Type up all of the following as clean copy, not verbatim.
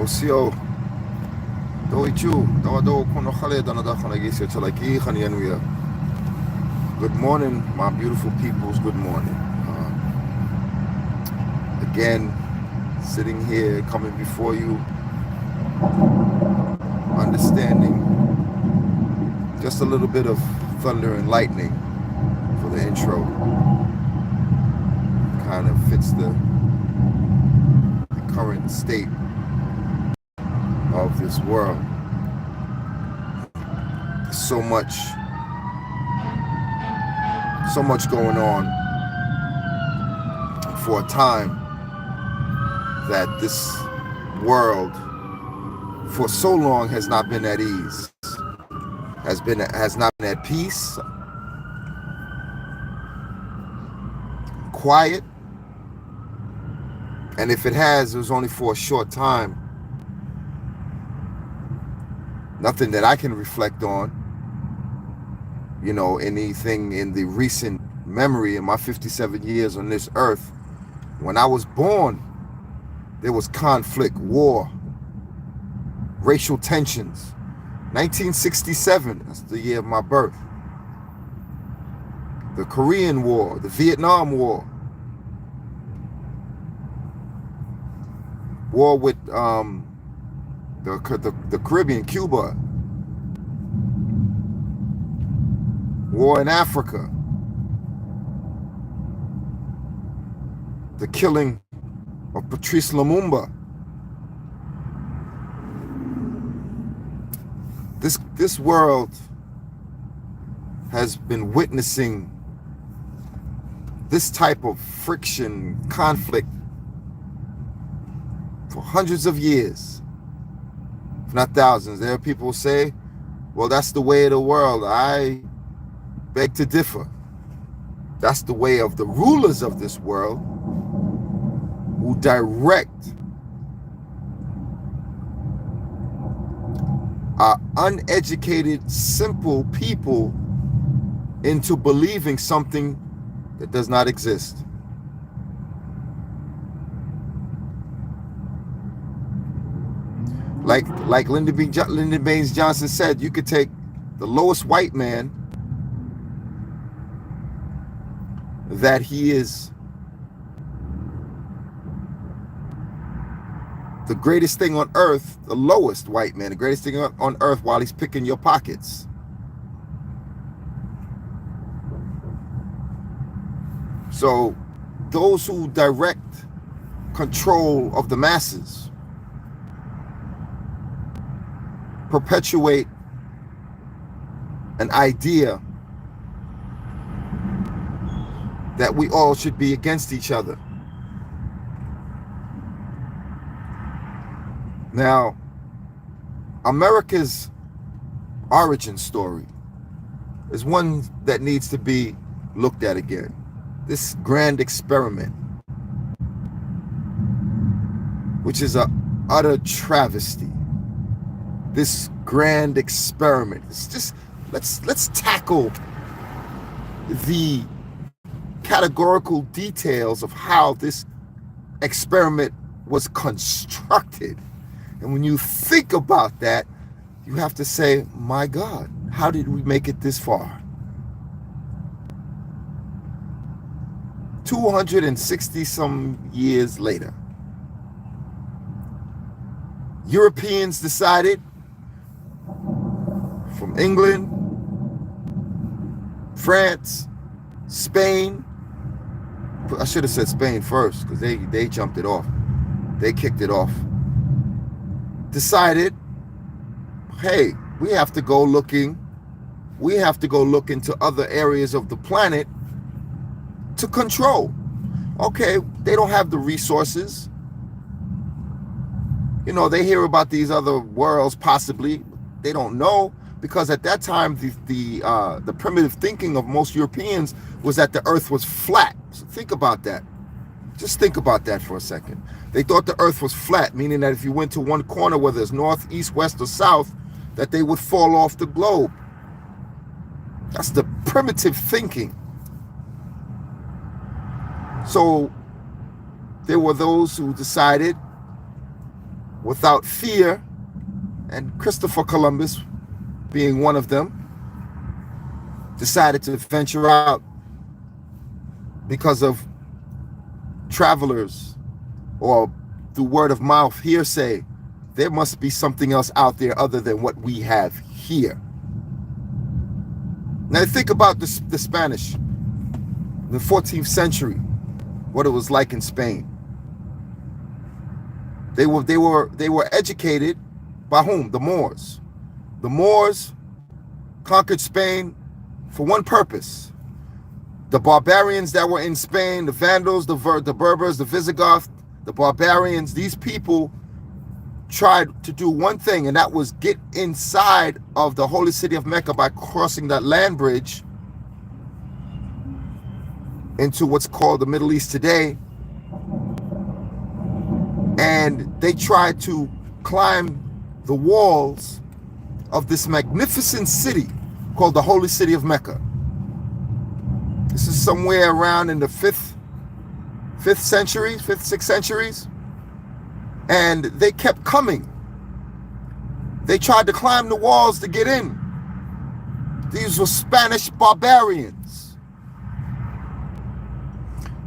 Osio, Doichu, Dawado Konohale Danadahanagisi Chalaki Hanianuya. Good morning, my beautiful peoples. Good morning. Again, sitting here, coming before you, understanding just a little bit of thunder and lightning for the intro. Kind of fits the current state of this world. So much going on for a time that this world for so long has not been at ease, has not been at peace, quiet, and if it has, it was only for a short time. Nothing that I can reflect on, anything in the recent memory in my 57 years on this earth. When I was born, there was conflict, war, racial tensions. 1967, that's the year of my birth. The Korean War, the Vietnam War. War with the Caribbean, Cuba. War in Africa. The killing of Patrice Lumumba. This world has been witnessing this type of friction, conflict for hundreds of years, if not thousands. There are people who say, well, that's the way of the world. I beg to differ. That's the way of the rulers of this world who direct our uneducated, simple people into believing something that does not exist. Like Lyndon Baines Johnson said, you could take the lowest white man that he is the greatest thing on earth, the lowest white man, the greatest thing on earth, while he's picking your pockets. So those who direct control of the masses perpetuate an idea that we all should be against each other. Now, America's origin story is one that needs to be looked at again. This grand experiment, which is an utter travesty. This grand experiment. It's just let's tackle the categorical details of how this experiment was constructed. And when you think about that, you have to say, my God, how did we make it this far? 260 some years later, Europeans decided, from England, France, Spain, I should have said Spain first because they jumped it off. They kicked it off. Decided, hey, we have to go look into other areas of the planet to control. Okay, they don't have the resources. They hear about these other worlds possibly. They don't know, because at that time the primitive thinking of most Europeans was that the earth was flat. So think about that. Just think about that for a second. They thought the earth was flat, meaning that if you went to one corner, whether it's north, east, west, or south, that they would fall off the globe. That's the primitive thinking. So there were those who decided without fear, and Christopher Columbus being one of them, decided to venture out because of travelers or through word of mouth hearsay. There must be something else out there other than what we have here. Now think about the Spanish in the 14th century, what it was like in Spain. They were educated by whom? The Moors. The Moors conquered Spain for one purpose. The barbarians that were in Spain, the Vandals, the Berbers, the Visigoths, the barbarians, these people tried to do one thing, and that was get inside of the holy city of Mecca by crossing that land bridge into what's called the Middle East today. And they tried to climb the walls of this magnificent city called the holy city of Mecca. This is somewhere around in the 5th century, 5th, 6th centuries. And they kept coming. They tried to climb the walls to get in. These were Spanish barbarians,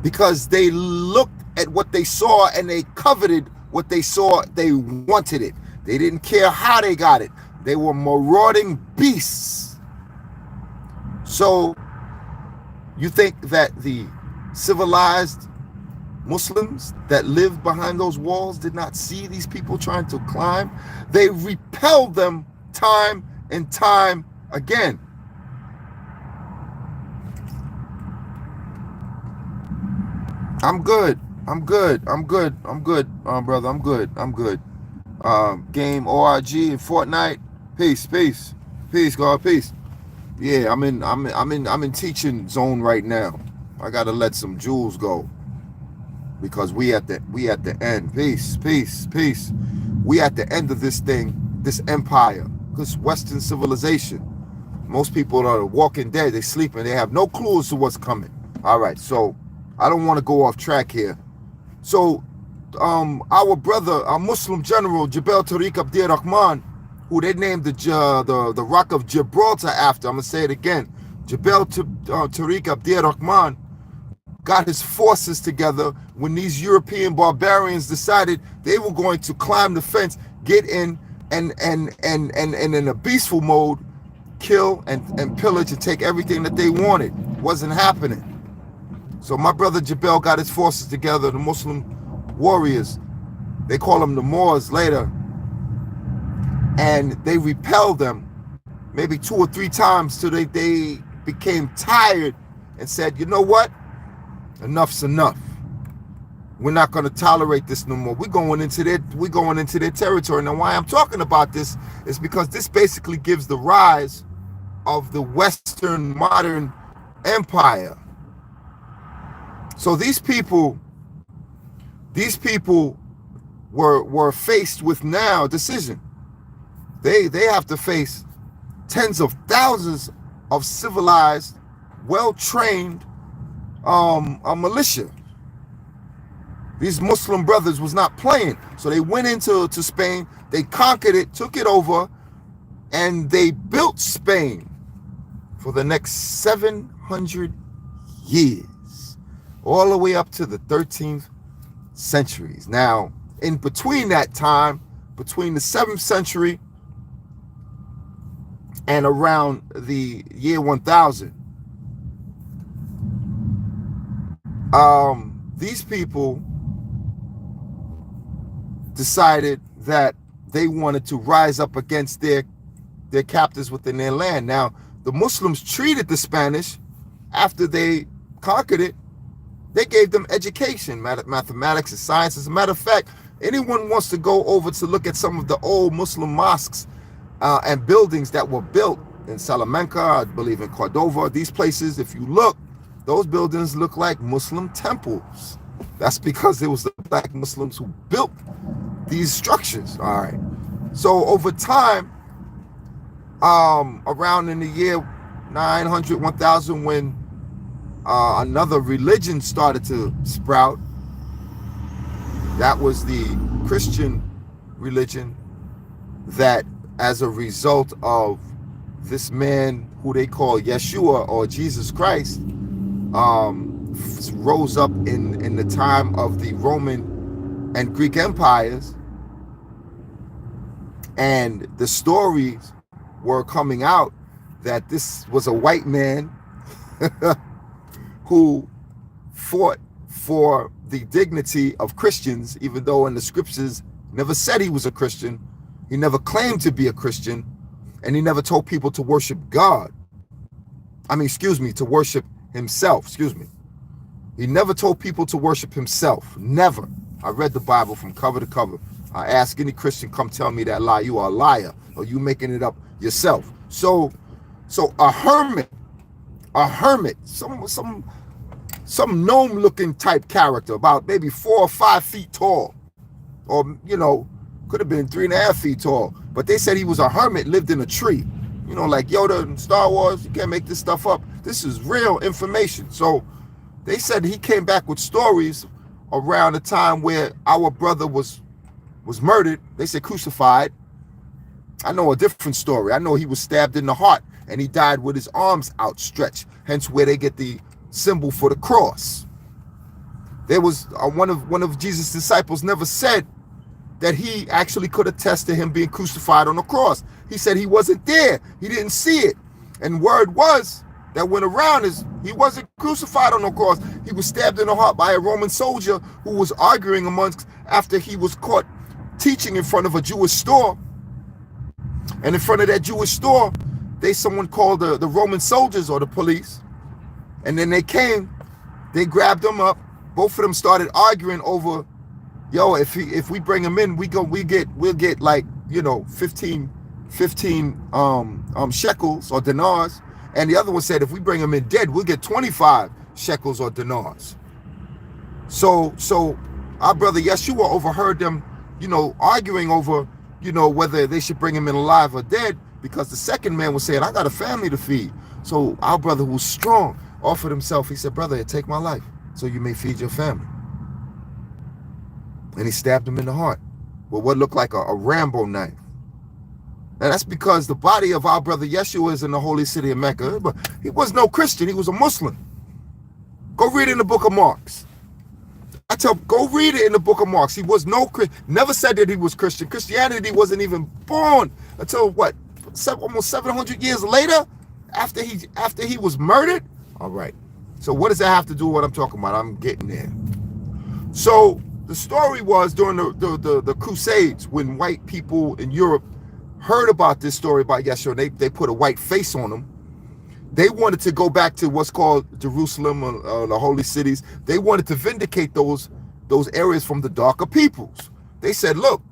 because they looked at what they saw and they coveted what they saw. They wanted it. They didn't care how they got it. They were marauding beasts. So you think that the civilized Muslims that lived behind those walls did not see these people trying to climb? They repelled them time and time again. I'm good, brother. I'm good. Game ORG and Fortnite. Peace, God, peace. Yeah, I'm in teaching zone right now. I gotta let some jewels go, because we at the end. Peace. We at the end of this thing, this empire, this Western civilization. Most people are walking dead. They sleeping. They have no clue as to what's coming. All right, so I don't want to go off track here. So our brother, our Muslim general, Jebel Tariq Abdir Rahman, who they named the Rock of Gibraltar after. I'm going to say it again. Jebel Tariq Abdir Rahman got his forces together when these European barbarians decided they were going to climb the fence, get in, and in a beastful mode, kill and pillage and take everything that they wanted. Wasn't happening. So my brother Jebel got his forces together, the Muslim warriors. They call them the Moors later. And they repelled them maybe 2 or 3 times till they became tired and said, you know what? Enough's enough. We're not going to tolerate this no more. We're going into their territory. Now, why I'm talking about this is because this basically gives the rise of the Western modern empire. So these people were faced with now a decision. They have to face tens of thousands of civilized, well-trained militia. These Muslim brothers was not playing. So they went into Spain, they conquered it, took it over, and they built Spain for the next 700 years, all the way up to the 13th centuries. Now, in between that time, between the 7th century and around the year 1000, these people decided that they wanted to rise up against their captors within their land. Now, the Muslims treated the Spanish after they conquered it. They gave them education, mathematics and science. As a matter of fact, anyone wants to go over to look at some of the old Muslim mosques and buildings that were built in Salamanca, I believe in Cordova, these places, if you look, those buildings look like Muslim temples. That's because it was the black Muslims who built these structures. All right. So over time, around in the year 900, 1000, when another religion started to sprout, that was the Christian religion that, as a result of this man who they call Yeshua or Jesus Christ, rose up in the time of the Roman and Greek empires, and the stories were coming out that this was a white man who fought for the dignity of Christians, even though in the scriptures never said he was a Christian. He never claimed to be a Christian, and he never told people to worship God. To worship himself. He never told people to worship himself. Never. I read the Bible from cover to cover. I ask any Christian, come tell me that lie. You are a liar, or you making it up yourself. So a hermit, some gnome-looking type character, about maybe 4 or 5 feet tall, or could have been 3.5 feet tall. But they said he was a hermit, lived in a tree. Like Yoda in Star Wars. You can't make this stuff up. This is real information. So they said he came back with stories around the time where our brother was murdered. They said crucified. I know a different story. I know he was stabbed in the heart and he died with his arms outstretched, hence where they get the symbol for the cross. There was one of Jesus' disciples never said that he actually could attest to him being crucified on the cross. He said he wasn't there. He didn't see it. And word was that went around is he wasn't crucified on the cross. He was stabbed in the heart by a Roman soldier who was arguing amongst, after he was caught teaching in front of a Jewish store. And in front of that Jewish store, someone called the Roman soldiers or the police. And then they came, they grabbed him up. Both of them started arguing over, if we bring him in, we'll get like 15 shekels or dinars. And the other one said, if we bring him in dead, we'll get 25 shekels or dinars. So our brother Yeshua overheard them, arguing over, whether they should bring him in alive or dead, because the second man was saying, I got a family to feed. So our brother, who was strong, offered himself. He said, brother, take my life so you may feed your family. And he stabbed him in the heart with what looked like a Rambo knife. And that's because the body of our brother Yeshua is in the holy city of Mecca. But he was no Christian. He was a Muslim. Go read it in the book of Marks. Go read it in the book of Marks. He was no Christian. Never said that he was Christian. Christianity wasn't even born until almost 700 years later, after he was murdered. All right. So what does that have to do with what I'm talking about? I'm getting there. So the story was during the Crusades, when white people in Europe heard about this story about Yeshua, they put a white face on him. They wanted to go back to what's called Jerusalem, the holy cities. They wanted to vindicate those areas from the darker peoples. They said, look,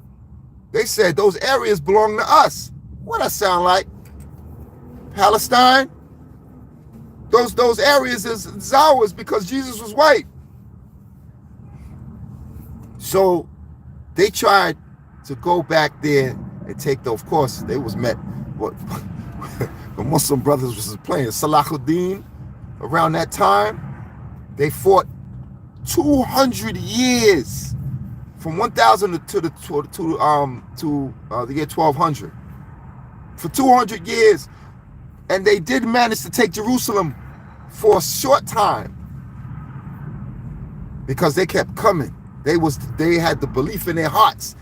those areas belong to us. What that sound like? Palestine? Those areas is ours because Jesus was white. So they tried to go back there and take those. Of course, they was met. The Muslim brothers was playing Salahuddin. Around that time, they fought 200 years, from 1000 to the year 1200. For 200 years, and they did manage to take Jerusalem for a short time because they kept coming. They had the belief in their hearts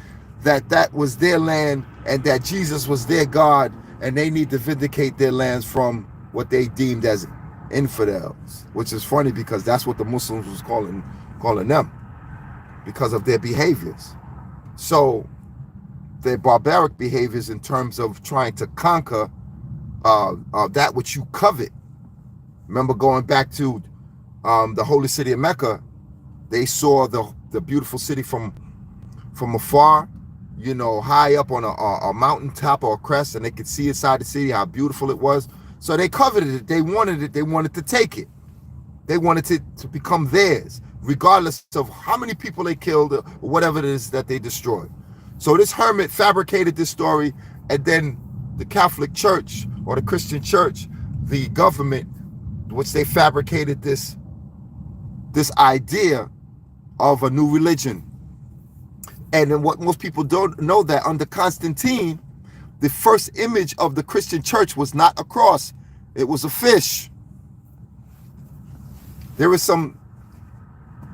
that was their land and that Jesus was their God, and they need to vindicate their lands from what they deemed as infidels, which is funny because that's what the Muslims was calling them because of their behaviors. So their barbaric behaviors in terms of trying to conquer that which you covet. Remember, going back to the holy city of Mecca, they saw the beautiful city from afar, high up on a mountaintop or a crest, and they could see inside the city how beautiful it was. So they coveted it. They wanted it. They wanted to take it. They wanted it to become theirs, regardless of how many people they killed or whatever it is that they destroyed. So this hermit fabricated this story, and then the Catholic Church or the Christian Church, the government, which they fabricated this idea of a new religion. And then what most people don't know, that under Constantine, the first image of the Christian church was not a cross, it was a fish. There is some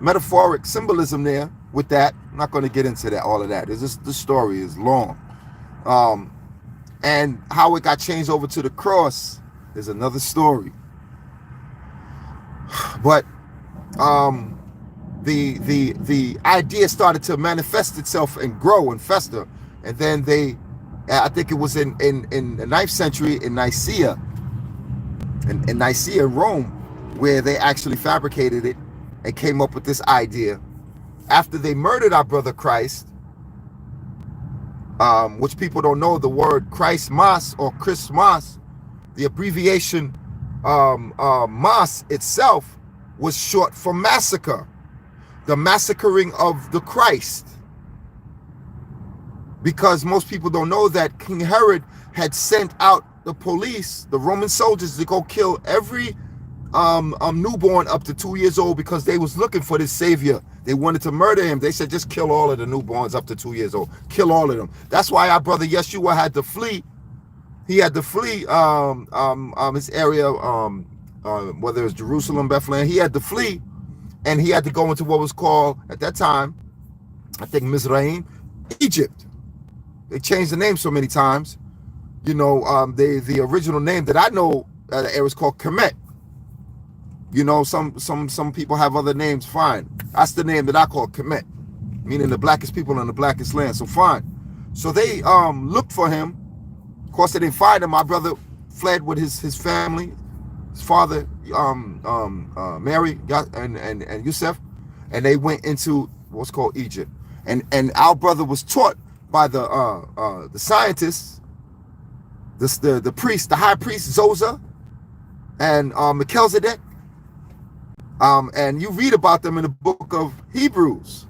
metaphoric symbolism there with that. I'm not going to get into that, all of that. It's just, the story is long. And how it got changed over to the cross is another story. But the idea started to manifest itself and grow and fester. And then I think it was in the 9th century in Nicaea, in Nicaea, Rome, where they actually fabricated it and came up with this idea. After they murdered our brother Christ, which people don't know, the word Christmas or Christmas, the abbreviation mas itself was short for massacre, the massacring of the Christ. Because most people don't know that King Herod had sent out the police, the Roman soldiers, to go kill every newborn up to 2 years old, because they was looking for this savior. They wanted to murder him. They said, just kill all of the newborns up to 2 years old. Kill all of them. That's why our brother Yeshua had to flee. He had to flee his area, whether it was Jerusalem, Bethlehem. He had to flee, and he had to go into what was called, at that time, I think Mizraim, Egypt. They changed the name so many times. You know, the original name that I know it was called Kemet. You know, some people have other names, fine. That's the name that I call Kemet, meaning the blackest people in the blackest land, so fine. So they looked for him. Of course, they didn't find him. My brother fled with his family, his father, Mary, and Yusuf, and they went into what's called Egypt. And our brother was taught by the scientists, the priest, the high priest Zosa, and Melchizedek. And you read about them in the book of Hebrews.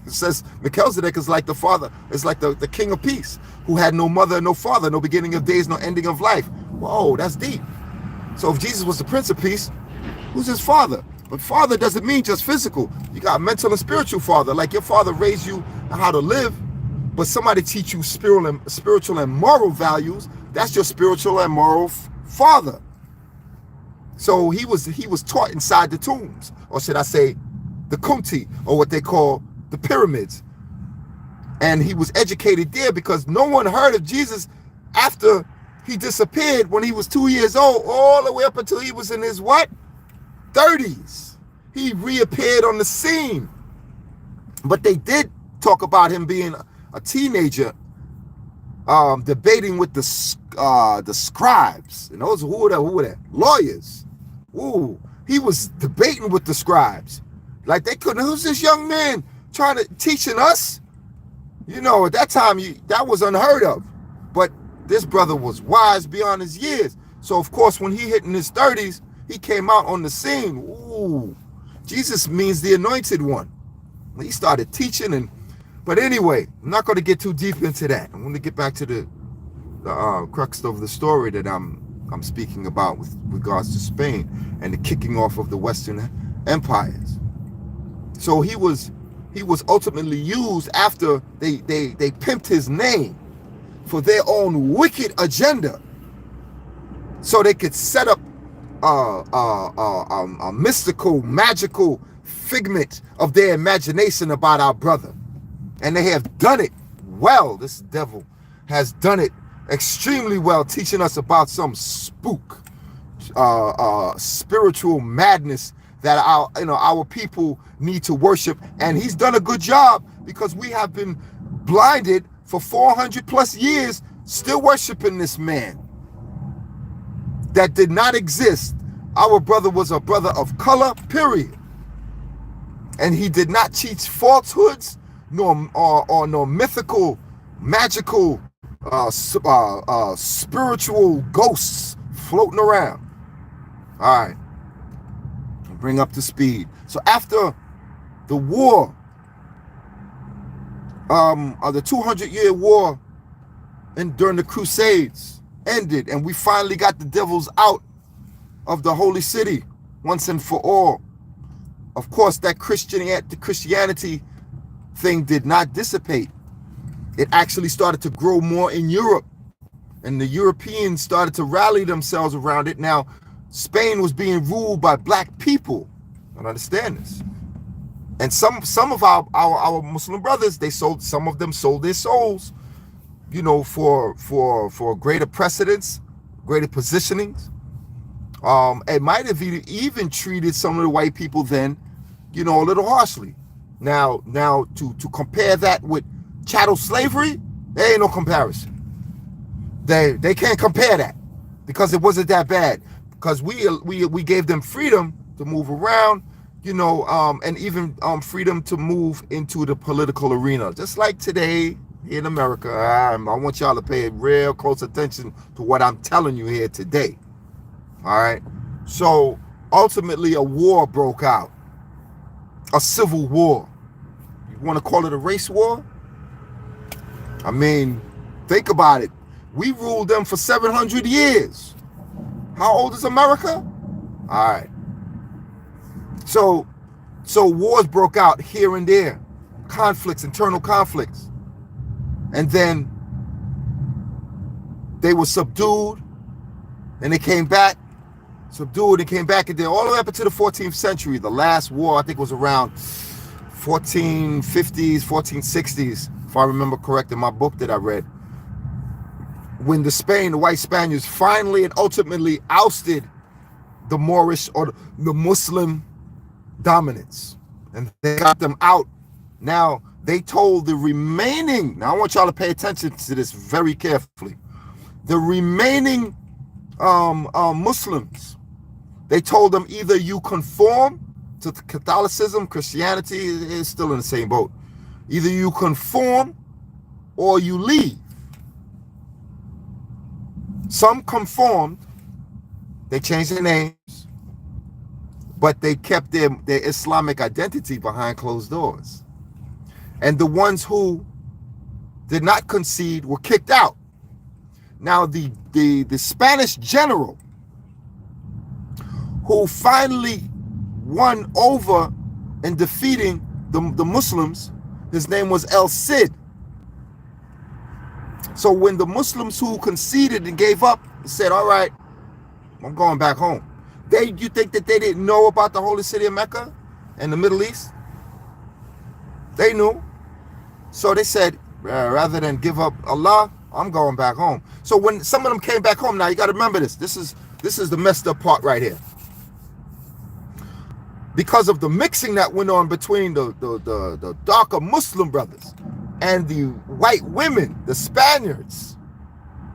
It says Melchizedek is like the father, is like the king of peace, who had no mother, no father, no beginning of days, no ending of life. Whoa, that's deep. So if Jesus was the prince of peace, who's his father? But father doesn't mean just physical. You got mental and spiritual father. Like your father raised you how to live, but somebody teach you spiritual and moral values. That's your spiritual and moral father. So he was taught inside the tombs, or should I say the Kunti, or what they call the pyramids. And he was educated there because no one heard of Jesus after he disappeared when he was 2 years old, all the way up until he was in his what? 30s. He reappeared on the scene. But they did talk about him being a teenager, debating with the scribes. And those who were that? Lawyers. Ooh, he was debating with the scribes. Like they couldn't, who's this young man trying to teaching us? You know, at that time, that was unheard of. But this brother was wise beyond his years. So, of course, when he hit in his 30s, he came out on the scene. Ooh, Jesus means the anointed one. He started teaching. But anyway, I'm not going to get too deep into that. I'm going to get back to the crux of the story that I'm speaking about with regards to Spain and the kicking off of the Western empires. So he was ultimately used after they pimped his name for their own wicked agenda, so they could set up a mystical, magical figment of their imagination about our brother. And they have done it well. This devil has done it extremely well, teaching us about some spook, spiritual madness that our people need to worship. And he's done a good job, because we have been blinded for 400 plus years, still worshiping this man that did not exist. Our brother was a brother of color, period. And he did not teach falsehoods, nor mythical, magical, spiritual ghosts floating around. All right, bring up to speed. So after the war, the 200-year war, and during the Crusades ended, and we finally got the devils out of the holy city once and for all. Of course, that Christianity thing did not dissipate. It actually started to grow more in Europe, and the Europeans started to rally themselves around it. Now, Spain was being ruled by black people. I don't understand this. And some of our Muslim brothers, some of them sold their souls, for greater precedence, greater positionings. It might have even treated some of the white people then, a little harshly. Now to compare that with chattel slavery, there ain't no comparison. They can't compare that, because it wasn't that bad, because we gave them freedom to move around, and even freedom to move into the political arena, just like today in America. I want y'all to pay real close attention to what I'm telling you here today. All right. So ultimately, a war broke out, a civil war. You want to call it a race war? I mean, think about it. We ruled them for 700 years. How old is America? All right. So wars broke out here and there, conflicts, internal conflicts. And then they were subdued, and they came back, subdued and came back, and then all the way up into the 14th century. The last war, I think, was around 1450s, 1460s, if I remember correct in my book that I read, when the white Spaniards finally and ultimately ousted the Moorish or the Muslim dominance, and they got them out. Now they told the remaining, now I want y'all to pay attention to this very carefully, the remaining Muslims, they told them, either you conform to Catholicism, Christianity is still in the same boat, either you conform or you leave. Some conformed, they changed their names, but they kept their Islamic identity behind closed doors. And the ones who did not concede were kicked out. Now, the Spanish general who finally won over in defeating the Muslims, his name was El Cid. So when the Muslims who conceded and gave up said, all right, I'm going back home, you think that they didn't know about the holy city of Mecca and the Middle East? They knew. So they said, rather than give up Allah, I'm going back home. So when some of them came back home, now you got to remember this. This is the messed up part right here. Because of the mixing that went on between the darker Muslim brothers and the white women, the Spaniards,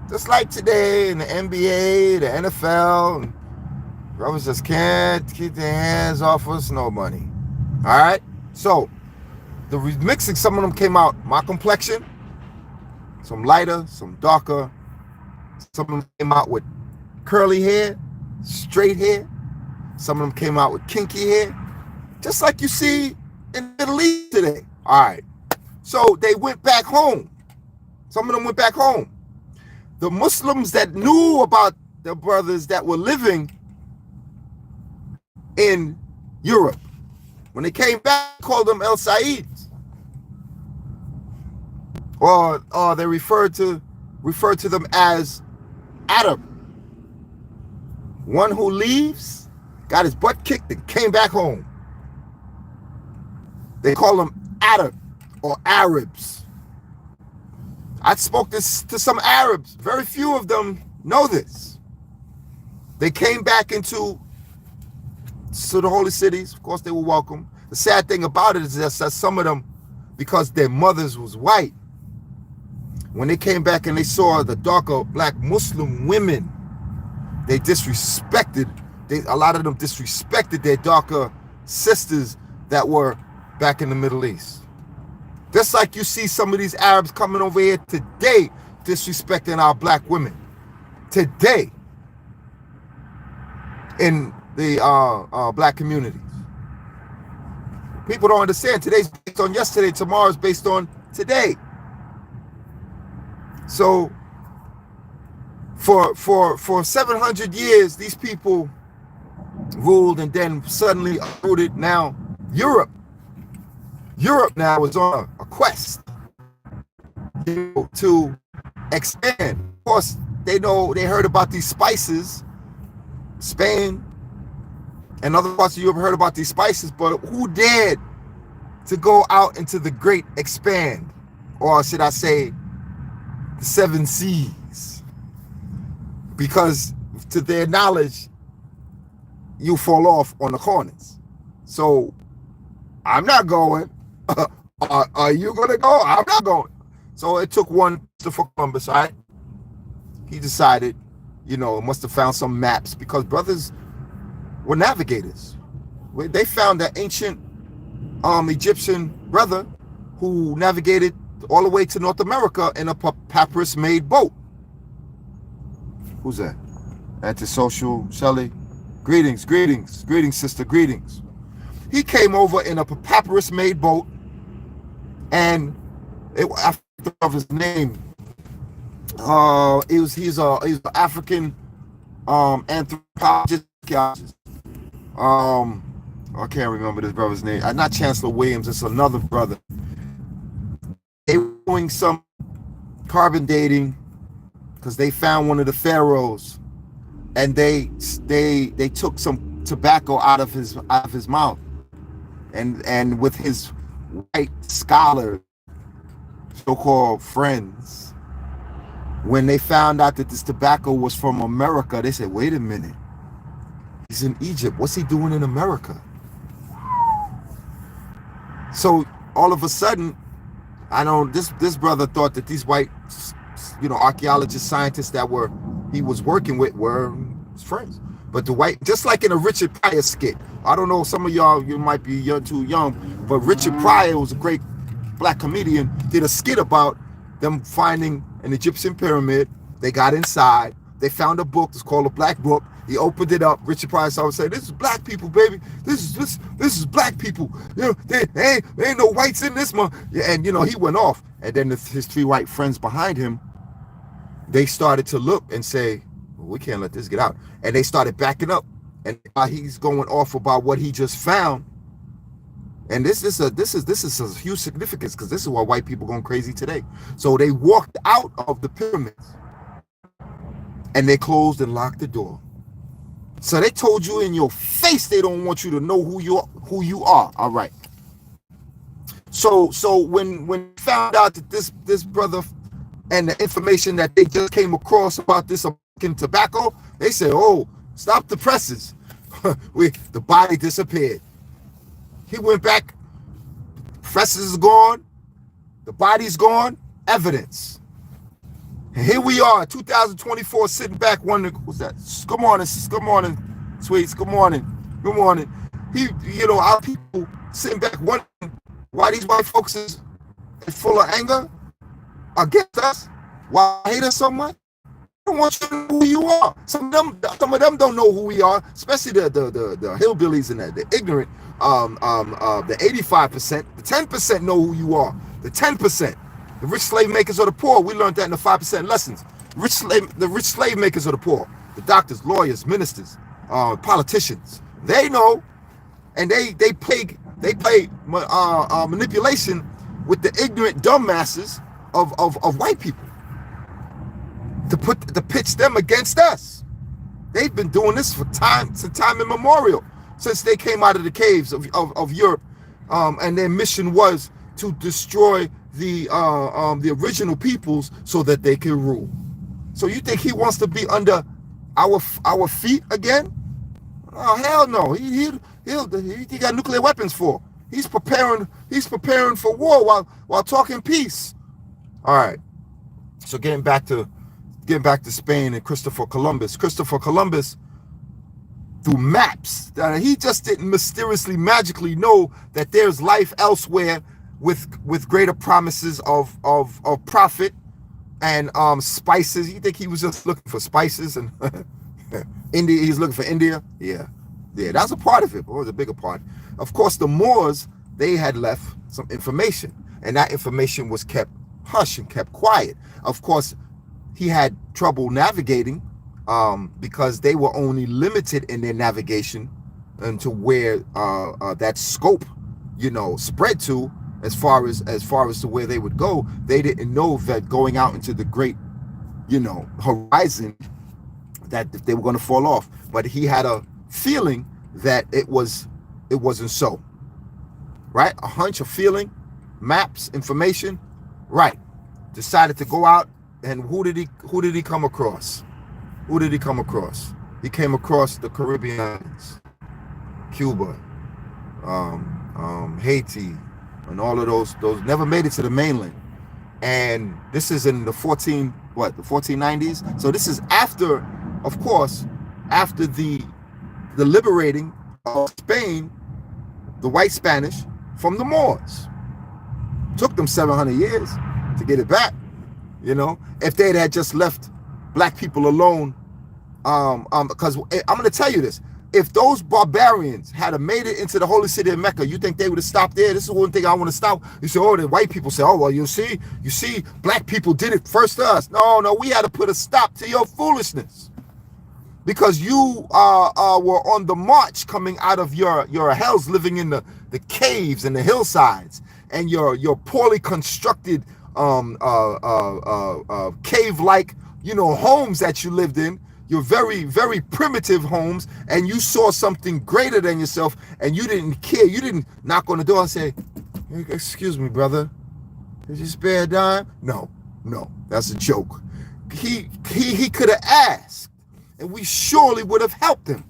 just like today in the NBA, the NFL, and brothers just can't keep their hands off us, no money. All right? So the remixing, some of them came out my complexion, some lighter, some darker. Some of them came out with curly hair, straight hair. Some of them came out with kinky hair, just like you see in the Middle East today. All right. So they went back home. Some of them went back home. The Muslims that knew about the brothers that were living in Europe, when they came back, called them El Saids. Or they referred to them as Arab. One who leaves, got his butt kicked, and came back home. They call them Arab or Arabs. I spoke to some Arabs. Very few of them know this. They came back into the holy cities. Of course, they were welcome. The sad thing about it is that some of them, because their mothers was white, when they came back and they saw the darker black Muslim women, they disrespected. A lot of them disrespected their darker sisters that were back in the Middle East. Just like you see some of these Arabs coming over here today disrespecting our black women. Today in the black communities. People don't understand. Today's based on yesterday, tomorrow's based on today. So for 700 years, these people ruled, and then suddenly uprooted. Now Europe Europe now was on a quest, to expand. Of course, they heard about these spices. Spain and other parts of Europe heard about these spices, but who dared to go out into the great expand, or should I say, the seven seas? Because to their knowledge, you fall off on the corners. So I'm not going. Are you going to go? I'm not going. So it took one for Columbus, all right? He decided, must have found some maps, because brothers were navigators. They found an ancient Egyptian brother who navigated all the way to North America in a papyrus-made boat. Who's that? Antisocial Shelley. Greetings, sister, greetings. He came over in a papyrus-made boat, and I forget of his name. He's an African anthropologist. I can't remember this brother's name. Not Chancellor Williams. It's another brother. They were doing some carbon dating because they found one of the pharaohs, and they took some tobacco out of his mouth, and with his white scholar, so-called friends, when they found out that this tobacco was from America, they said, "Wait a minute, he's in Egypt. What's he doing in America?" So all of a sudden, I know this brother thought that these white, archaeologists, scientists that he was working with were his friends. But the white, just like in a Richard Pryor skit, I don't know, some of y'all, you might be too young, but Richard Pryor was a great black comedian, did a skit about them finding an Egyptian pyramid. They got inside. They found a book. It's called a Black Book. He opened it up. Richard Pryor would say, "This is black people, baby. This is black people. There ain't no whites in this one." And he went off. And then his three white friends behind him, they started to look and say, "Well, we can't let this get out." And they started backing up. And he's going off about what he just found. And this is a huge significance, because this is why white people going crazy today. So they walked out of the pyramids, and they closed and locked the door. So they told you in your face they don't want you to know who you are. All right. So when found out that this brother and the information that they just came across about this American tobacco, they said, "Oh, stop the presses." The body disappeared. He went back. Presses is gone. The body's gone. Evidence. And here we are, 2024, sitting back wondering, what's that? Good morning, sweets. Good morning. Our people sitting back wondering why these white folks is full of anger against us. Why hate us so much? I don't want you to know who you are. Some of them don't know who we are, especially the hillbillies and the ignorant. The 85%, the 10% know who you are. The 10%. The rich slave makers of the poor, we learned that in the 5% lessons. The rich slave makers of the poor, the doctors, lawyers, ministers, politicians, they know, and they play manipulation with the ignorant dumbasses of white people to pitch them against us. They've been doing this since time immemorial, since they came out of the caves of Europe, and their mission was to destroy the original peoples so that they can rule. So you think he wants to be under our feet again? Oh, hell no. He got nuclear weapons for. He's preparing for war while talking peace. All right. So getting back to Spain and Christopher Columbus. Christopher Columbus, through maps, he just didn't mysteriously, magically know that there's life elsewhere with greater promises of profit and spices. You think he was just looking for spices and India? He's looking for India. Yeah, that's a part of it, but it was a bigger part. Of course, the Moors, they had left some information, and that information was kept hush and kept quiet. Of course, he had trouble navigating because they were only limited in their navigation into where that scope, spread to. as far as to where they would go. They didn't know that going out into the great, horizon, that they were going to fall off. But he had a feeling that it wasn't so. Right? A hunch, a feeling, maps, information. Right. Decided to go out, and who did he come across? Who did he come across? He came across the Caribbean islands, Cuba, Haiti, and all of those never made it to the mainland. And this is in the 1490s. So this is after, of course, after the liberating of Spain, the white Spanish, from the Moors. Took them 700 years to get it back. If they had just left black people alone, because I'm going to tell you this. If those barbarians had made it into the holy city of Mecca, you think they would have stopped there? This is one thing I want to stop. You say, the white people say, well, you see, black people did it first to us. No, we had to put a stop to your foolishness. Because you were on the march coming out of your hells, living in the caves and the hillsides, and your poorly constructed cave-like, homes that you lived in. Your very, very primitive homes, and you saw something greater than yourself, and you didn't care. You didn't knock on the door and say, excuse me, brother, is you spare a dime? No, that's a joke. He could have asked, and we surely would have helped him.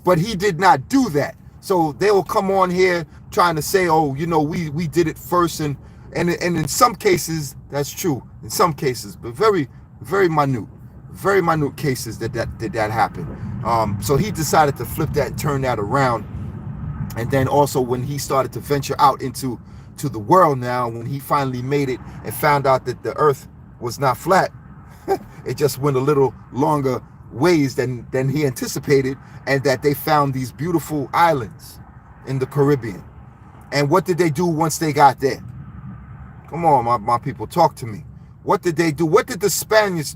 But he did not do that. So they will come on here trying to say, we did it first, and in some cases, that's true. In some cases, but very, very minute. Very minute cases that happen. So he decided to flip that and turn that around. And then also when he started to venture out into the world now, when he finally made it and found out that the earth was not flat, it just went a little longer ways than he anticipated, and that they found these beautiful islands in the Caribbean. And what did they do once they got there? Come on, my people, talk to me. What did they do? What did the Spaniards,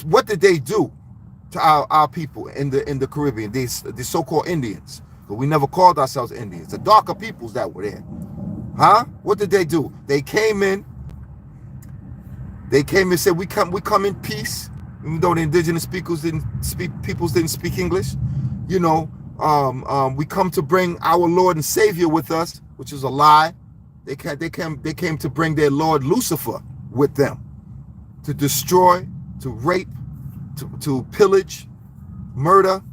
what did they do to our people in the Caribbean, these so-called Indians? But we never called ourselves Indians. The darker peoples that were there. Huh? What did they do? They came in and said, we come in peace, even though the indigenous peoples didn't speak English. We come to bring our Lord and Savior with us, which is a lie. They came to bring their Lord Lucifer with them, to destroy, to rape, to pillage, murder,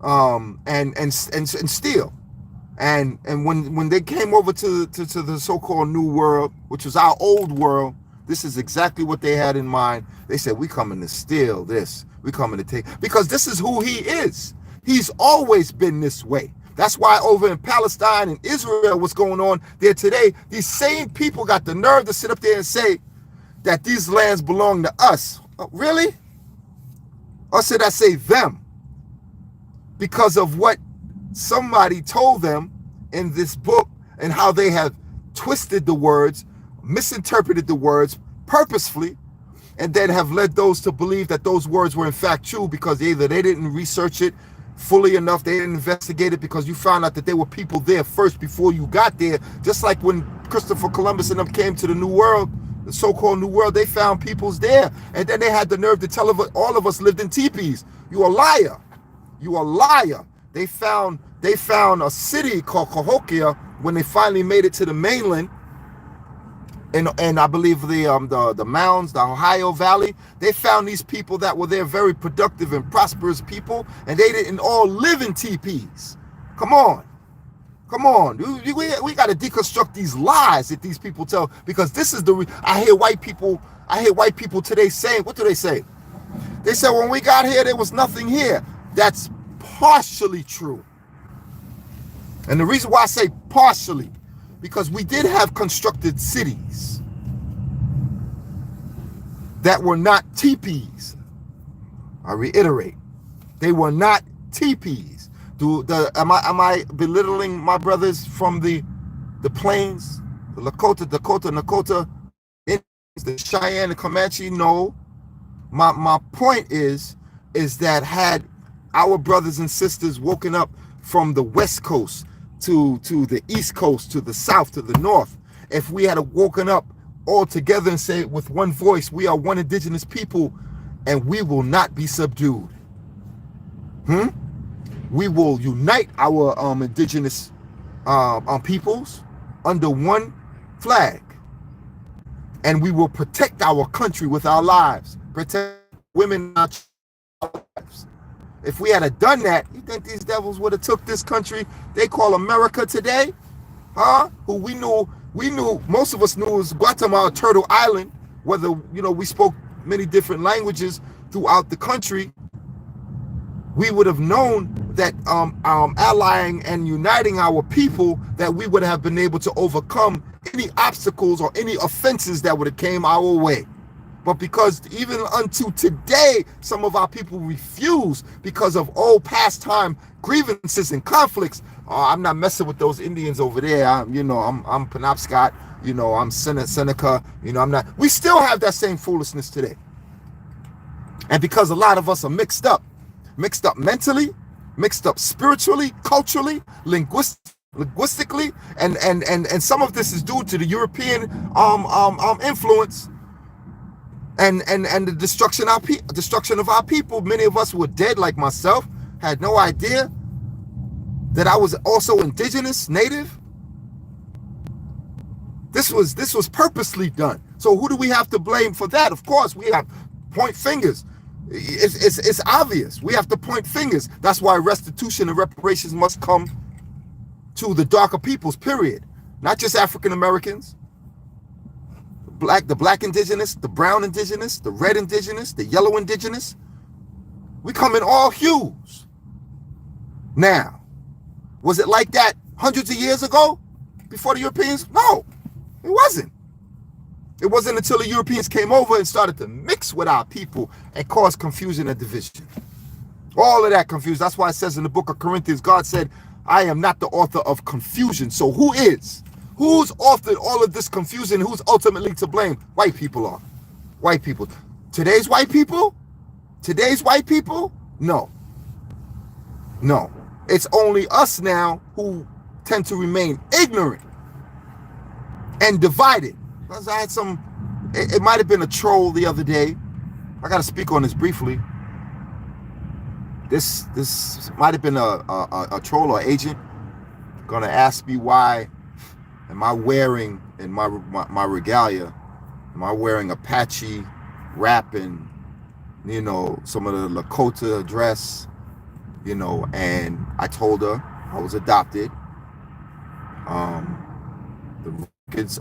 and steal. And when they came over to the so-called New World, which was our old world, this is exactly what they had in mind. They said, we coming to steal this. We coming to take, because this is who he is. He's always been this way. That's why over in Palestine and Israel, what's going on there today, these same people got the nerve to sit up there and say that these lands belong to us. Really? Or should I say them? Because of what somebody told them in this book and how they have twisted the words, misinterpreted the words purposefully, and then have led those to believe that those words were in fact true, because either they didn't research it fully enough, they didn't investigate it, because you found out that there were people there first before you got there. Just like when Christopher Columbus and them came to the New World, the so-called New World, they found peoples there, and then they had the nerve to tell all of us lived in teepees. You a liar. You a liar. They found a city called Cahokia when they finally made it to the mainland. And I believe the mounds, the Ohio Valley, they found these people that were there, very productive and prosperous people, and they didn't all live in teepees. Come on. We got to deconstruct these lies that these people tell, because this is I hear white people today saying, what do they say? They said, when we got here, there was nothing here. That's partially true. And the reason why I say partially, because we did have constructed cities that were not teepees. I reiterate, they were not teepees. Am I belittling my brothers from the plains, the Lakota, Nakota, Indians, the Cheyenne, the Comanche? No. My point is that had our brothers and sisters woken up from the West Coast to the East Coast, to the South, to the North, if we had woken up all together and say with one voice, we are one indigenous people and we will not be subdued. We will unite our indigenous peoples under one flag, and we will protect our country with our lives, protect women and our lives. If we had done that, you think these devils would have took this country they call America today? Who we knew, most of us knew was Guatemala, Turtle Island, whether, we spoke many different languages throughout the country. We would have known that allying and uniting our people, that we would have been able to overcome any obstacles or any offenses that would have came our way. But because even unto today, some of our people refuse because of old past time grievances and conflicts. I'm not messing with those Indians over there. I'm Penobscot, I'm Seneca, I'm not. We still have that same foolishness today. And because a lot of us are mixed up mentally, mixed up spiritually, culturally, linguistically, and some of this is due to the European influence and the destruction of our people. Many of us were dead, like myself, had no idea that I was also indigenous, native. This was purposely done. So who do we have to blame for that? Of course, we have point fingers. It's obvious. We have to point fingers. That's why restitution and reparations must come to the darker peoples, period. Not just African Americans. The black indigenous, the brown indigenous, the red indigenous, the yellow indigenous. We come in all hues. Now, was it like that hundreds of years ago before the Europeans? No, it wasn't. It wasn't until the Europeans came over and started to mix with our people and cause confusion and division. All of that confusion. That's why it says in the book of Corinthians, God said, I am not the author of confusion. So who is? Who's authored all of this confusion? Who's ultimately to blame? White people are. White people. Today's white people? Today's white people? No. No. It's only us now who tend to remain ignorant and divided. I had it might have been a troll the other day. I got to speak on this briefly. This might have been a troll or agent gonna ask me why am I wearing in my regalia, am I wearing Apache rap and some of the Lakota dress, and I told her I was adopted. The records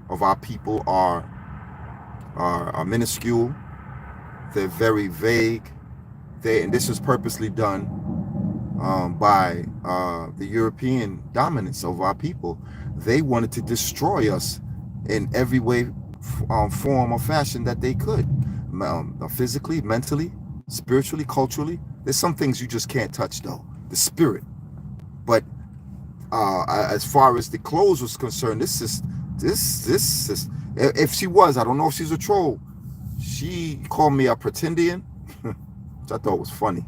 of our people are minuscule. They're very vague. And this was purposely done by the European dominance of our people. They wanted to destroy us in every way, form, or fashion that they could. Physically, mentally, spiritually, culturally. There's some things you just can't touch, though. The spirit. But as far as the clothes was concerned, this is if she was, I don't know if she's a troll. She called me a pretendian, which I thought was funny.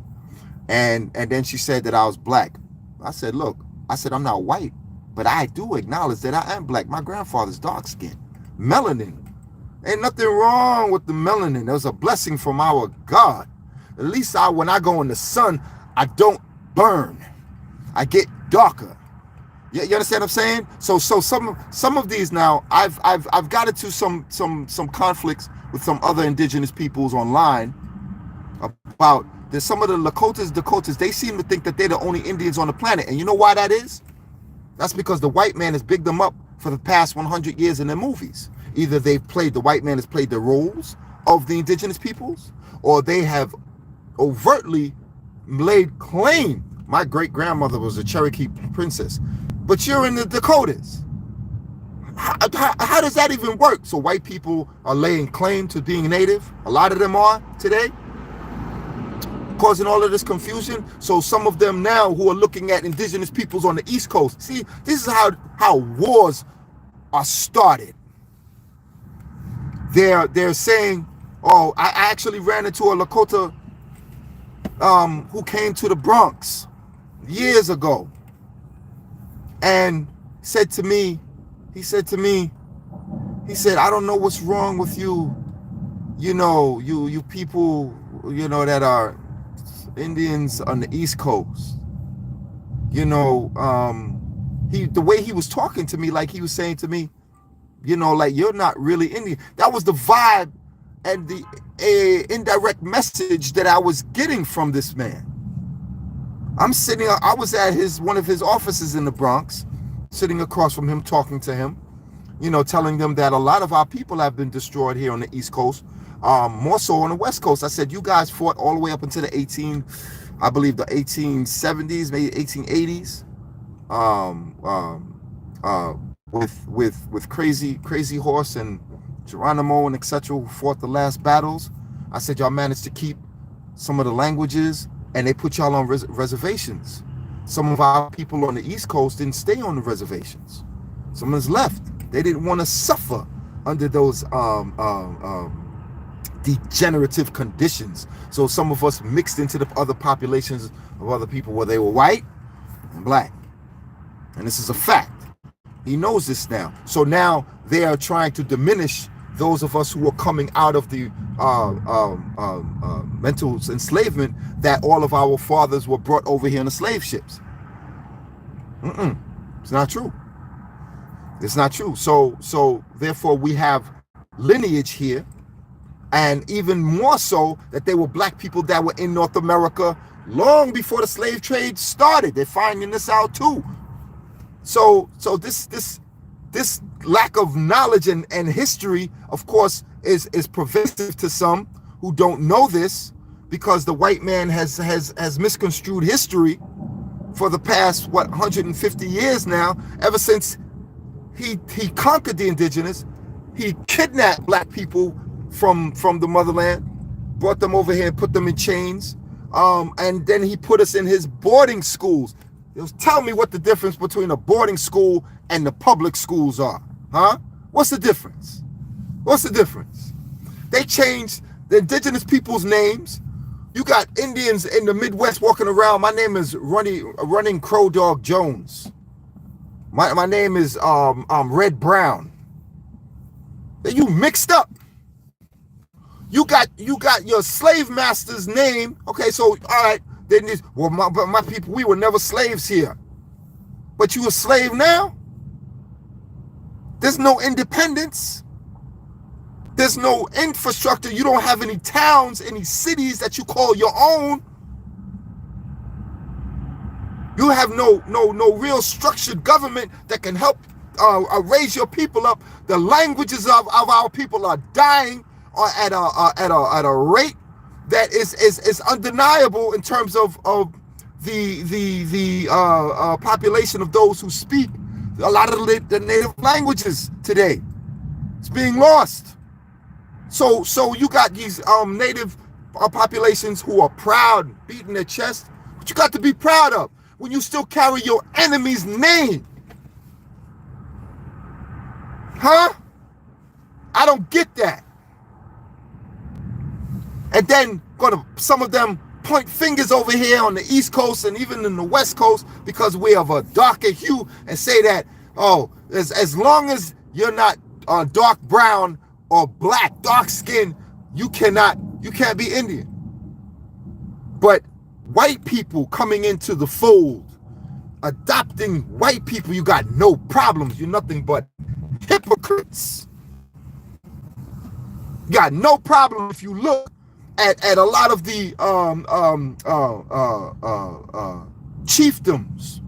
And then she said that I was black. I said, look, I'm not white, but I do acknowledge that I am black. My grandfather's dark skin, melanin. Ain't nothing wrong with the melanin. It was a blessing from our God. At least when I go in the sun, I don't burn. I get darker. You understand what I'm saying? So some of these now, I've got into some conflicts with some other indigenous peoples online about there's some of the Dakotas, they seem to think that they're the only Indians on the planet. And you know why that is? That's because the white man has bigged them up for the past 100 years in their movies. Either the white man has played the roles of the indigenous peoples, or they have overtly laid claim. My great-grandmother was a Cherokee princess, but you're in the Dakotas. How does that even work? So white people are laying claim to being native. A lot of them are today, causing all of this confusion. So some of them now who are looking at indigenous peoples on the East Coast. See, this is how wars are started. They're saying, oh, I actually ran into a Lakota who came to the Bronx years ago. and said to me, he said, I don't know what's wrong with you, you people, that are Indians on the East Coast. The way he was talking to me, like he was saying to me, like, you're not really Indian. That was the vibe and the indirect message that I was getting from this man. I was at one of his offices in the Bronx, sitting across from him, talking to him, telling them that a lot of our people have been destroyed here on the East Coast, more so on the West Coast. I said, you guys fought all the way up until the 1870s, maybe 1880s, with crazy horse and Geronimo and etc., who fought the last battles. I said, y'all managed to keep some of the languages, and they put y'all on reservations. Some of our people on the East Coast didn't stay on the reservations. Some of us left. They didn't want to suffer under those degenerative conditions. So some of us mixed into the other populations of other people, where they were white and black. And this is a fact. He knows this now. So now they are trying to diminish those of us who are coming out of the mental enslavement, that all of our fathers were brought over here in the slave ships. It's not true. It's not true. So therefore we have lineage here, and even more so that there were black people that were in North America long before the slave trade started. They're finding this out too. So this lack of knowledge and history, of course, is pervasive to some who don't know this, because the white man has misconstrued history for the past 150 years now. Ever since he conquered the indigenous, he kidnapped black people from the motherland, brought them over here and put them in chains, and then he put us in his boarding schools. Tell me what the difference between a boarding school and the public schools are, huh? What's the difference? What's the difference? They changed the indigenous people's names. You got Indians in the Midwest walking around. My name is Running Crow Dog Jones. My name is Red Brown. You mixed up. You got your slave master's name. Okay, so all right. Then my people, we were never slaves here. But you a slave now? There's no independence. There's no infrastructure. You don't have any towns, any cities that you call your own. You have no real structured government that can help raise your people up. The languages of our people are dying at a rate that is undeniable in terms of the population of those who speak a lot of the native languages today. It's being lost. So you got these native populations who are proud, beating their chest. What you got to be proud of when you still carry your enemy's name? Huh? I don't get that. And then some of them point fingers over here on the East Coast and even in the West Coast because we have a darker hue, and say that, oh, as long as you're not dark brown or black, dark skin, you can't be Indian. But white people coming into the fold, adopting white people, you got no problems. You're nothing but hypocrites. You got no problem if you look at a lot of the chiefdoms,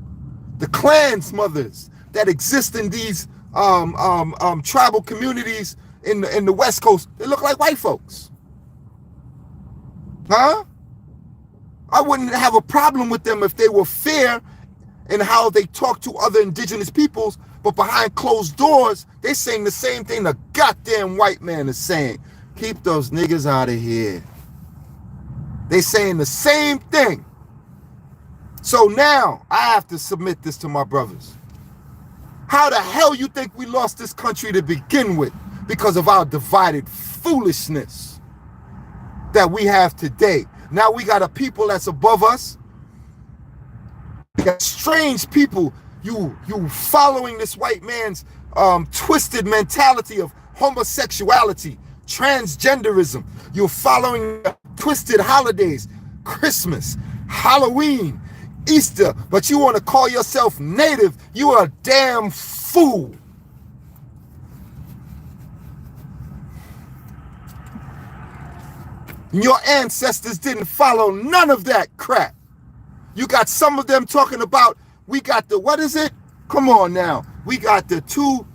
the clans mothers that exist in these tribal communities in the West Coast. They look like white folks. Huh? I wouldn't have a problem with them if they were fair in how they talk to other indigenous peoples, but behind closed doors, they saying the same thing the goddamn white man is saying. Keep those niggas out of here. They saying the same thing. So now I have to submit this to my brothers. How the hell you think we lost this country to begin with? Because of our divided foolishness that we have today. Now we got a people that's above us. We got strange people You following this white man's twisted mentality of homosexuality, transgenderism. You're following twisted holidays, Christmas, Halloween, Easter, but you want to call yourself native. You are a damn fool. Your ancestors didn't follow none of that crap. You got some of them talking about, we got the, what is it? Come on now. We got the two,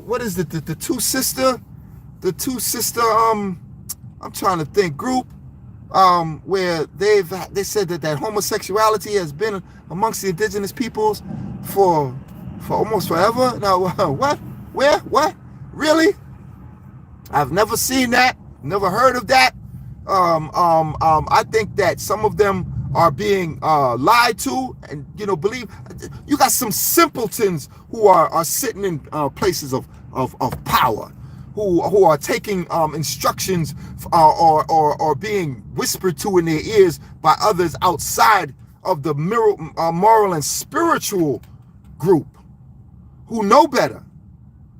what is it? The two sister, I'm trying to think, group, where they said that homosexuality has been amongst the indigenous peoples for almost forever. Now, what? Where? What? Really? I've never seen that. Never heard of that. I think that some of them are being lied to, and believe. You got some simpletons who are sitting in places of power, who are taking instructions or being whispered to in their ears by others outside of the moral and spiritual group, who know better,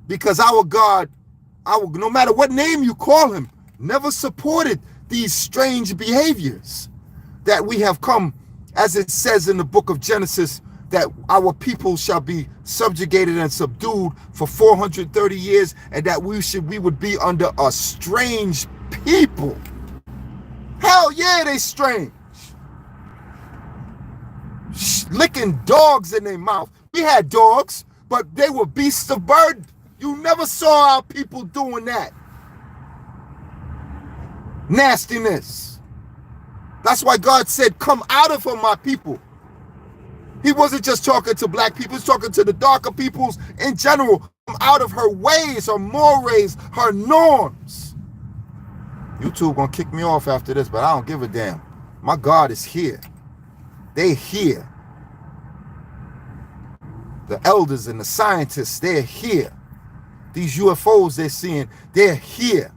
because our God, no matter what name you call him, never supported these strange behaviors that we have come, as it says in the book of Genesis, that our people shall be subjugated and subdued for 430 years, and that we would be under a strange people. Hell yeah, they strange. Licking dogs in their mouth. We had dogs, but they were beasts of burden. You never saw our people doing that. Nastiness. That's why God said, come out of her, my people. He wasn't just talking to black people, he's talking to the darker peoples in general. Come out of her ways, her mores, her norms. YouTube gonna kick me off after this, but I don't give a damn. My God is here. They here. The elders and the scientists, they're here. These UFOs they're seeing, they're here.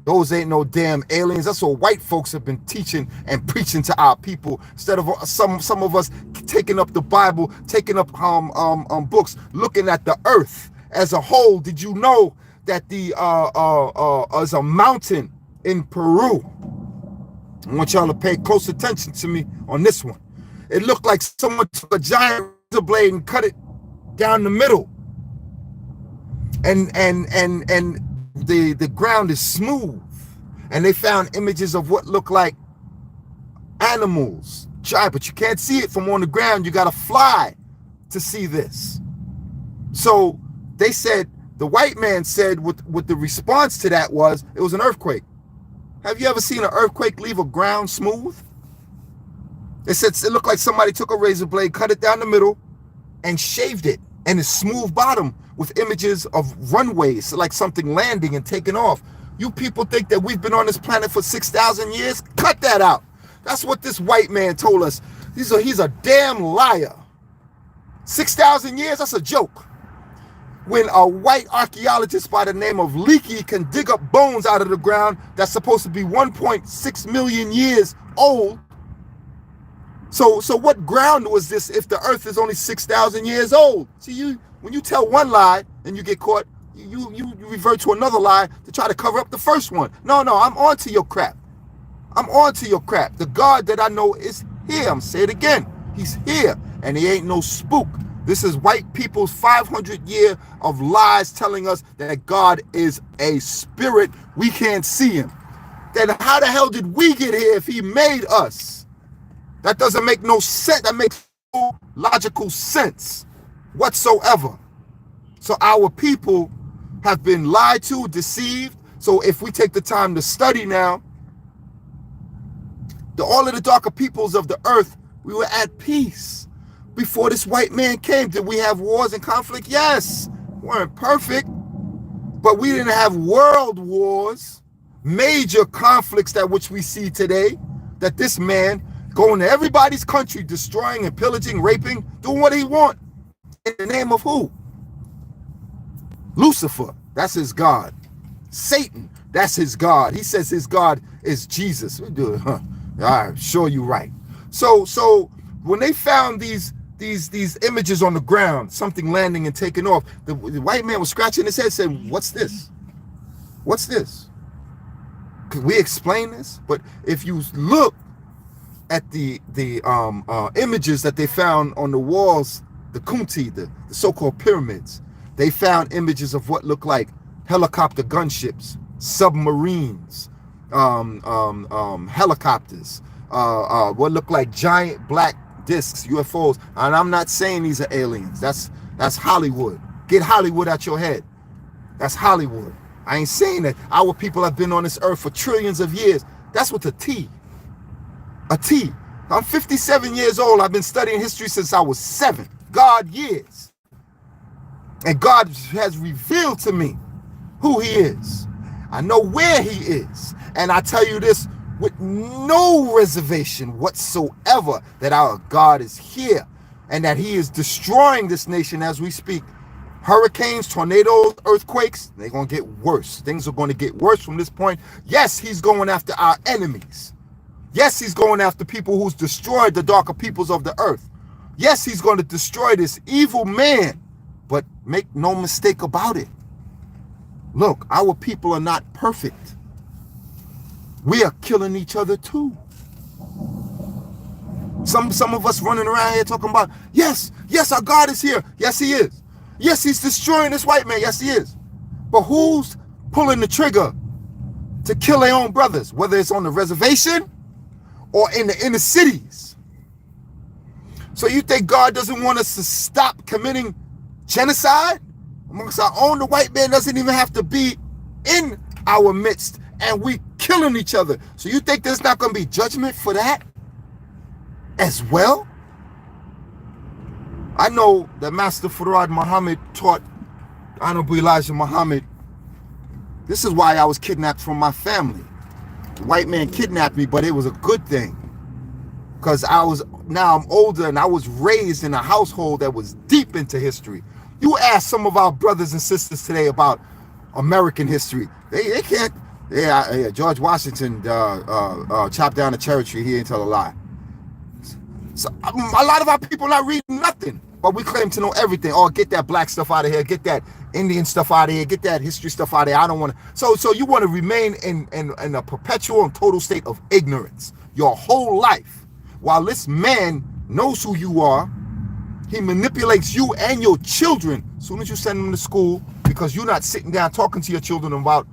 Those ain't no damn aliens. That's what white folks have been teaching and preaching to our people. Instead of some of us taking up the Bible, taking up books, looking at the earth as a whole. Did you know that the is a mountain in Peru? I want y'all to pay close attention to me on this one. It looked like someone took a giant razor blade and cut it down the middle, and the ground is smooth, and they found images of what look like animals, but you can't see it from on the ground. You got to fly to see this. So they said, the white man said, what the response to that was, it was an earthquake. Have you ever seen an earthquake leave a ground smooth? They said it looked like somebody took a razor blade, cut it down the middle, and shaved it, and it's smooth bottom with images of runways, like something landing and taking off. You people think that we've been on this planet for 6,000 years? Cut that out. That's what this white man told us. He's a damn liar. 6,000 years, that's a joke. When a white archaeologist by the name of Leakey can dig up bones out of the ground that's supposed to be 1.6 million years old. So what ground was this if the earth is only 6,000 years old? See, when you tell one lie and you get caught, you revert to another lie to try to cover up the first one. No, I'm on to your crap. I'm on to your crap. The God that I know is here. I'm saying it again. He's here, and he ain't no spook. This is white people's 500 years of lies telling us that God is a spirit. We can't see him. Then how the hell did we get here if he made us? That doesn't make no sense. That makes no logical sense whatsoever. So our people have been lied to, deceived. So if we take the time to study now, all of the darker peoples of the earth, we were at peace before this white man came. Did we have wars and conflict? Yes. We weren't perfect, but we didn't have world wars, major conflicts that which we see today, that this man going to everybody's country, destroying and pillaging, raping, doing what he want. In the name of who? Lucifer, that's his God. Satan, that's his God. He says his God is Jesus. We do it, huh? All right, sure, you're right. So when they found these these images on the ground, something landing and taking off. The white man was scratching his head saying, what's this? What's this? Could we explain this? But if you look at the images that they found on the walls, the Kunti, the so-called pyramids, they found images of what looked like helicopter gunships, submarines, helicopters, what looked like giant black discs, UFOs. And I'm not saying these are aliens. That's Hollywood. Get Hollywood out your head. That's Hollywood. I ain't saying that. Our people have been on this earth for trillions of years. That's what a T. A T. I'm 57 years old. I've been studying history since I was 7. God years. And God has revealed to me who he is. I know where he is. And I tell you this with no reservation whatsoever, that our God is here and that he is destroying this nation as we speak. Hurricanes, tornadoes, earthquakes, they're going to get worse. Things are going to get worse from this point. Yes, he's going after our enemies. Yes, he's going after people who's destroyed the darker peoples of the earth. Yes, he's going to destroy this evil man. But make no mistake about it. Look, our people are not perfect. We are killing each other too. Some of us running around here talking about, yes, our God is here. Yes, he is. Yes, he's destroying this white man. Yes, he is. But who's pulling the trigger to kill their own brothers, whether it's on the reservation or in the inner cities? So you think God doesn't want us to stop committing genocide amongst our own? The white man doesn't even have to be in our midst, and we killing each other. So you think there's not going to be judgment for that as well? I know that Master Farad Muhammad taught Honorable Elijah Muhammad, this is why I was kidnapped from my family. The white man kidnapped me, but it was a good thing. Because now I'm older and I was raised in a household that was deep into history. You ask some of our brothers and sisters today about American history. They can't. Yeah, George Washington chopped down a cherry tree. He ain't tell a lie. So a lot of our people not reading nothing, but we claim to know everything. Oh, get that black stuff out of here. Get that Indian stuff out of here. Get that history stuff out of here. I don't want to. So you want to remain in a perpetual and total state of ignorance your whole life, while this man knows who you are. He manipulates you and your children as soon as you send them to school, because you're not sitting down talking to your children about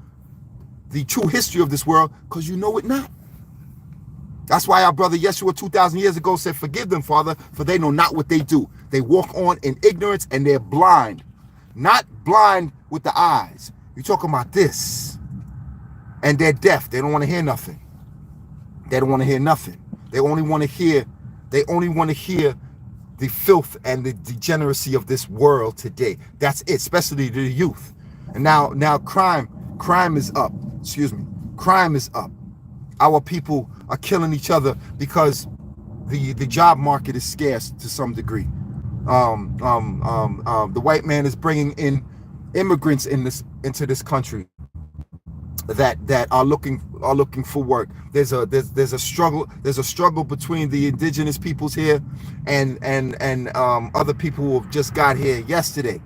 the true history of this world, because you know it not. That's why our brother Yeshua 2,000 years ago said, forgive them, Father, for they know not what they do. They walk on in ignorance and they're blind. Not blind with the eyes. You're talking about this. And they're deaf. They don't want to hear nothing. They don't want to hear nothing. They only want to hear the filth and the degeneracy of this world today. That's it, especially the youth. And now crime is up. Crime is up. Our people are killing each other because the job market is scarce to some degree. The white man is bringing in immigrants into this country that are looking for work. There's a struggle between the indigenous peoples here and other people who have just got here yesterday.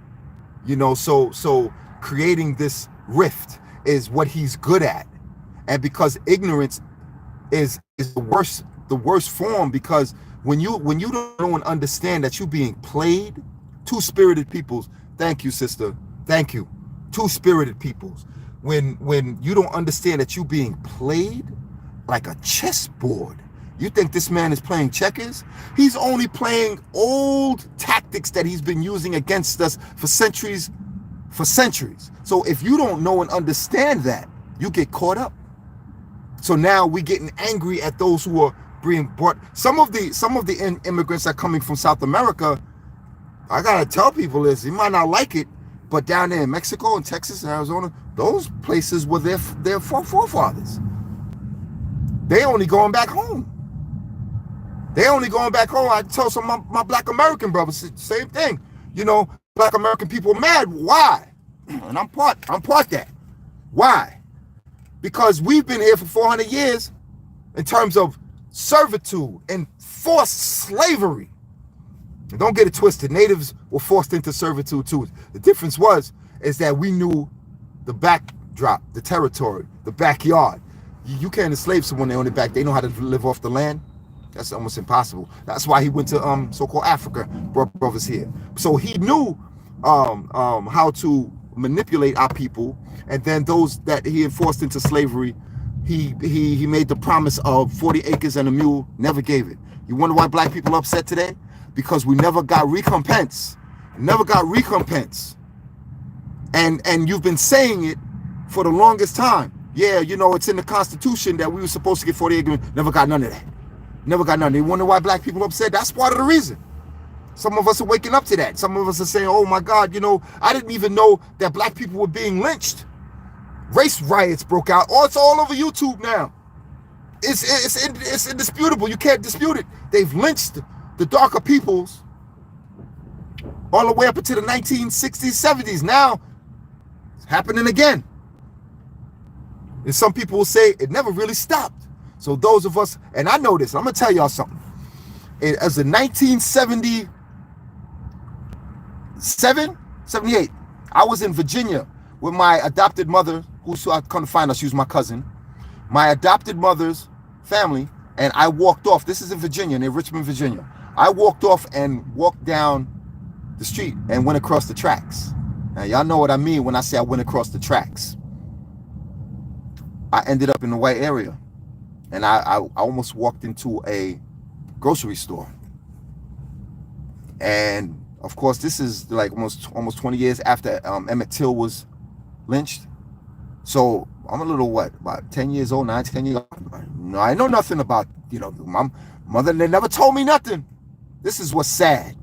So creating this rift is what he's good at. And because ignorance is the worst form, because when you don't know and understand that you're being played, two-spirited peoples, thank you, sister, thank you, two-spirited peoples, when you don't understand that you're being played like a chessboard, you think this man is playing checkers? He's only playing old tactics that he's been using against us for centuries. So if you don't know and understand that, you get caught up. So now we're getting angry at those who are being brought. Some of the immigrants that are coming from South America, I gotta tell people this, you might not like it, but down there in Mexico and Texas and Arizona, those places were their forefathers. They only going back home. I tell some of my black American brothers, same thing. Black American people mad. Why? And I'm part that. Why? Because we've been here for 400 years in terms of servitude and forced slavery. And don't get it twisted. Natives were forced into servitude too. The difference is that we knew the backdrop, the territory, the backyard. You can't enslave someone they own it back. They know how to live off the land. That's almost impossible. That's why he went to so-called Africa, brought brothers here. So he knew how to manipulate our people, and then those that he had forced into slavery, he made the promise of 40 acres and a mule, never gave it. You wonder why black people are upset today? Because we never got recompense. Never got recompense. And you've been saying it for the longest time. Yeah, you know, it's in the Constitution that we were supposed to get 40 acres. Never got none of that. Never got none. They wonder why black people are upset. That's part of the reason. Some of us are waking up to that. Some of us are saying, oh my God, you know, I didn't even know that black people were being lynched. Race riots broke out. Oh, it's all over YouTube now. It's indisputable. You can't dispute it. They've lynched the darker peoples all the way up into the 1960s, 70s. Now, it's happening again. And some people will say it never really stopped. So those of us, and I know this, I'm going to tell y'all something. As a 1977, 78, I was in Virginia with my adopted mother, who I couldn't find her, she was my cousin, my adopted mother's family, and I walked off. This is in Virginia, near Richmond, Virginia. I walked off and walked down the street and went across the tracks. Now, y'all know what I mean when I say I went across the tracks. I ended up in the white area, and I almost walked into a grocery store. And of course, this is like almost 20 years after Emmett Till was lynched. So I'm a little, about 10 years old, 10 years old. No, I know nothing about, my mother, they never told me nothing. This is what's sad.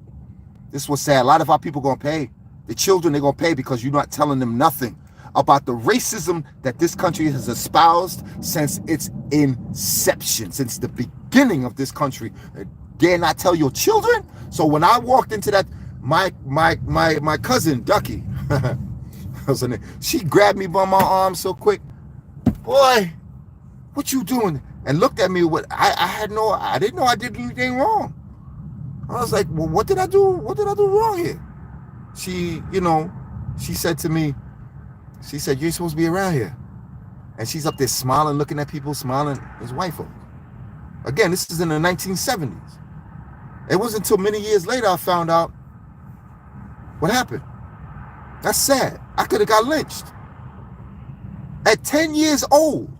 This was sad. A lot of our people gonna pay. The children, they're gonna pay because you're not telling them nothing about the racism that this country has espoused since its inception, since the beginning of this country. Dare not tell your children? So when I walked into that, my cousin, Ducky, she grabbed me by my arm so quick. Boy, what you doing? And looked at me with, I didn't know I did anything wrong. I was like, well, what did I do? What did I do wrong here? She said to me, she said, you ain't supposed to be around here. And she's up there smiling, looking at people, smiling. It's white folk. Again, this is in the 1970s. It wasn't until many years later I found out what happened. That's sad. I could have got lynched. At 10 years old.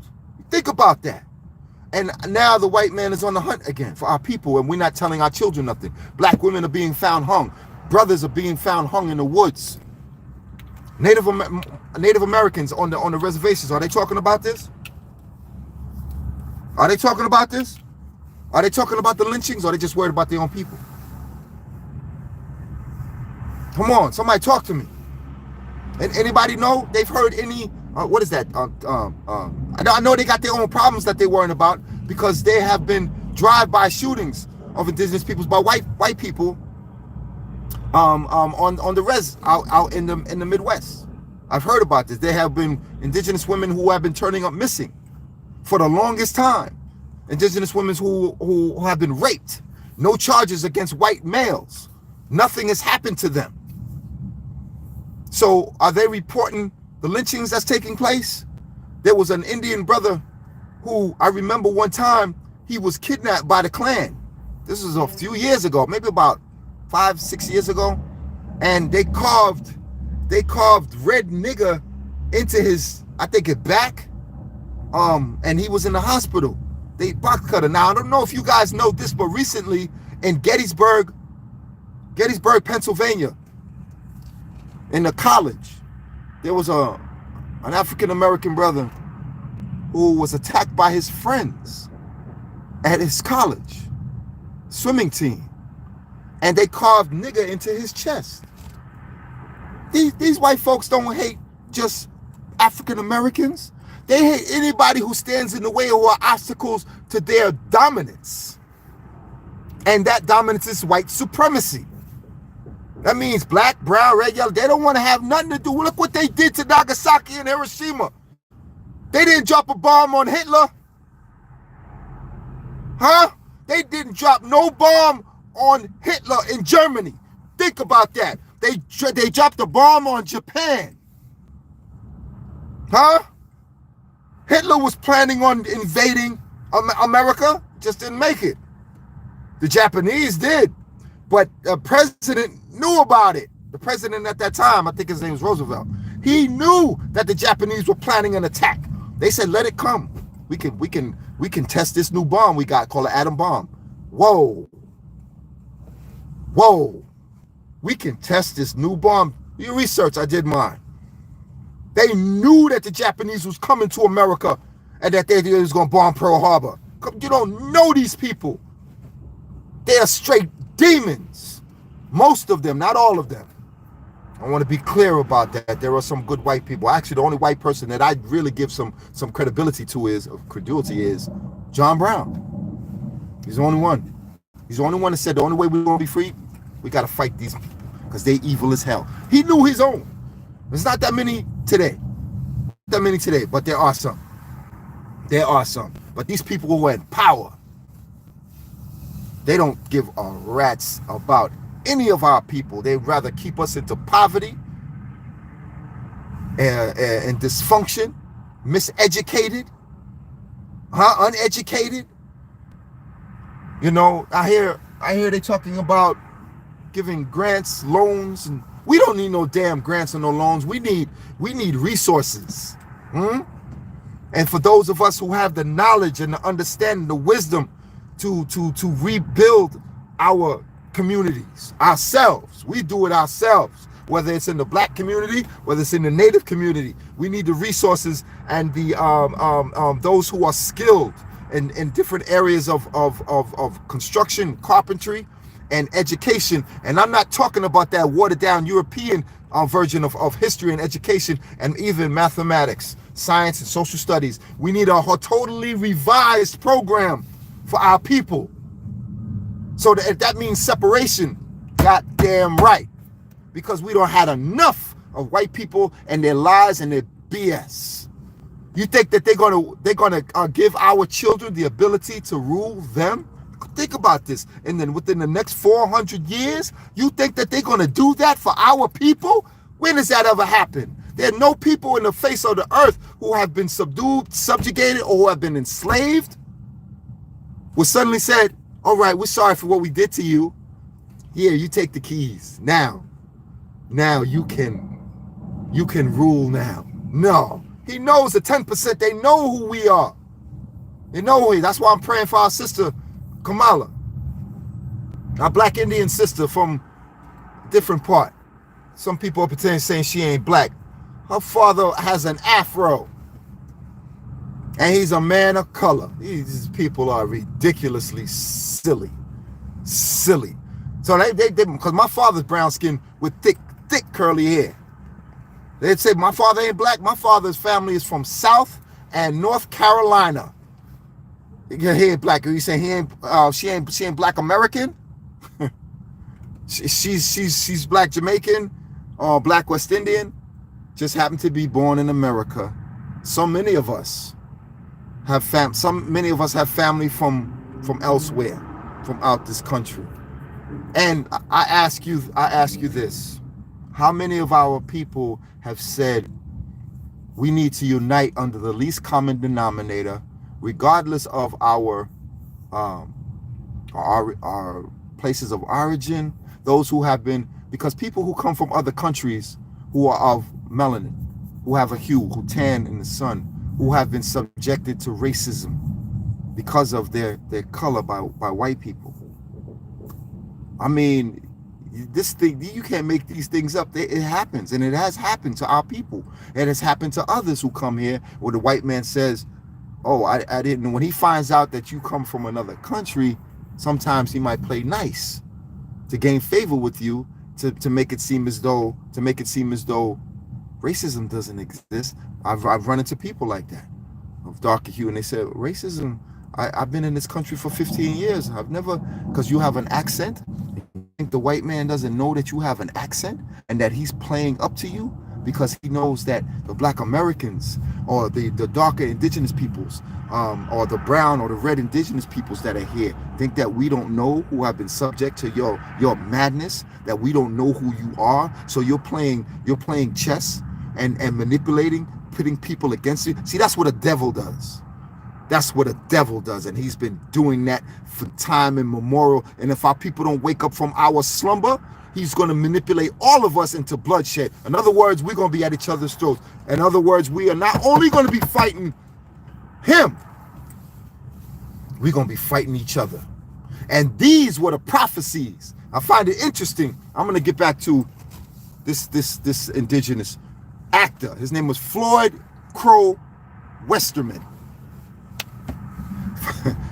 Think about that. And now the white man is on the hunt again for our people, and we're not telling our children nothing. Black women are being found hung. Brothers are being found hung in the woods. Native Americans on the reservations, are they talking about this? Are they talking about this? Are they talking about the lynchings, or are they just worried about their own people? Come on, somebody talk to me. And anybody know? They've heard any, what is that? I know they got their own problems that they're worrying about, because there have been drive-by shootings of indigenous peoples by white people on the res out in the Midwest. I've heard about this. There have been indigenous women who have been turning up missing for the longest time. Indigenous women who have been raped. No charges against white males. Nothing has happened to them. So are they reporting the lynchings that's taking place? There was an Indian brother who I remember one time he was kidnapped by the Klan. This was a few years ago, maybe about 5-6 years ago, and they carved red nigger into his, I think, his back, and he was in the hospital. They box cut him. Now I don't know if you guys know this, but recently in Gettysburg, Pennsylvania, in the college, there was an African American brother who was attacked by his friends at his college swimming team, and they carved nigger into his chest. These white folks don't hate just African Americans. They hate anybody who stands in the way or are obstacles to their dominance. And that dominance is white supremacy. That means black, brown, red, yellow. They don't want to have nothing to do. Look what they did to Nagasaki and Hiroshima. They didn't drop a bomb on Hitler. Huh? They didn't drop no bomb on Hitler in Germany. Think about that. They dropped a bomb on Japan. Huh? Hitler was planning on invading America, just didn't make it. The Japanese did, but the president knew about it. The president at that time, I think his name was Roosevelt, he knew that the Japanese were planning an attack. They said, let it come. We can test this new bomb we got called an atom bomb. Whoa. We can test this new bomb. You research, I did mine. They knew that the Japanese was coming to America and that they was going to bomb Pearl Harbor. You don't know these people. They are straight demons. Most of them, not all of them. I want to be clear about that. There are some good white people. Actually, the only white person that I really give some credibility to is John Brown. He's the only one. He's the only one that said the only way we're going to be free, we got to fight these people because they evil as hell. He knew his own. There's not that many today. But there are some. But these people who are in power, they don't give a rat's about any of our people. They'd rather keep us into poverty and dysfunction, miseducated, uneducated. You know, I hear they talking about giving grants, loans, and we don't need no damn grants or no loans. We need resources. And for those of us who have the knowledge and the understanding, the wisdom to rebuild our communities ourselves, we do it ourselves. Whether it's in the black community, whether it's in the native community, we need the resources and the those who are skilled in different areas of construction, carpentry, and education. And I'm not talking about that watered down European version of history and education and even mathematics, science, and social studies. We need a totally revised program for our people. So that if that means separation, goddamn right. Because we don't have enough of white people and their lies and their BS. You think that they're gonna give our children the ability to rule them? Think about this. And then within the next 400 years, you think that they're gonna do that for our people? When does that ever happen? There are no people in the face of the earth who have been subjugated, or who have been enslaved, who suddenly said, all right, we're sorry for what we did to you. Here, you take the keys. Now you can rule now. No. He knows the 10%, they know who we are. They know who we are. That's why I'm praying for our sister, Kamala. Our black Indian sister from a different part. Some people are pretending saying she ain't black. Her father has an afro. And he's a man of color. These people are ridiculously silly. Silly. So they because my father's brown skin with thick curly hair. They'd say my father ain't black. My father's family is from South and North Carolina. You hear black? You say she ain't black American? she's black Jamaican or black West Indian. Just happened to be born in America. So many of us have family from elsewhere, from out this country. And I ask you this. How many of our people have said we need to unite under the least common denominator, regardless of our places of origin, those who have been, because people who come from other countries who are of melanin, who have a hue, who tan in the sun, who have been subjected to racism because of their color by white people. I mean, this thing, you can't make these things up. It happens, and it has happened to our people. It has happened to others who come here where the white man says, oh, I didn't know. When he finds out that you come from another country, sometimes he might play nice to gain favor with you, to make it seem as though racism doesn't exist. I've run into people like that of darker hue, and they said, racism, I've been in this country for 15 years. I've never, because you have an accent. You think the white man doesn't know that you have an accent and that he's playing up to you because he knows that the black Americans or the darker indigenous peoples, or the brown or the red indigenous peoples that are here, think that we don't know, who have been subject to your madness, that we don't know who you are. So you're playing chess and manipulating, pitting people against you. See, that's what a devil does. That's what a devil does, and he's been doing that for time immemorial. And if our people don't wake up from our slumber, he's going to manipulate all of us into bloodshed. In other words, we're going to be at each other's throats. In other words, we are not only going to be fighting him, we're going to be fighting each other. And these were the prophecies. I find it interesting. I'm going to get back to this indigenous actor. His name was Floyd Crow Westerman.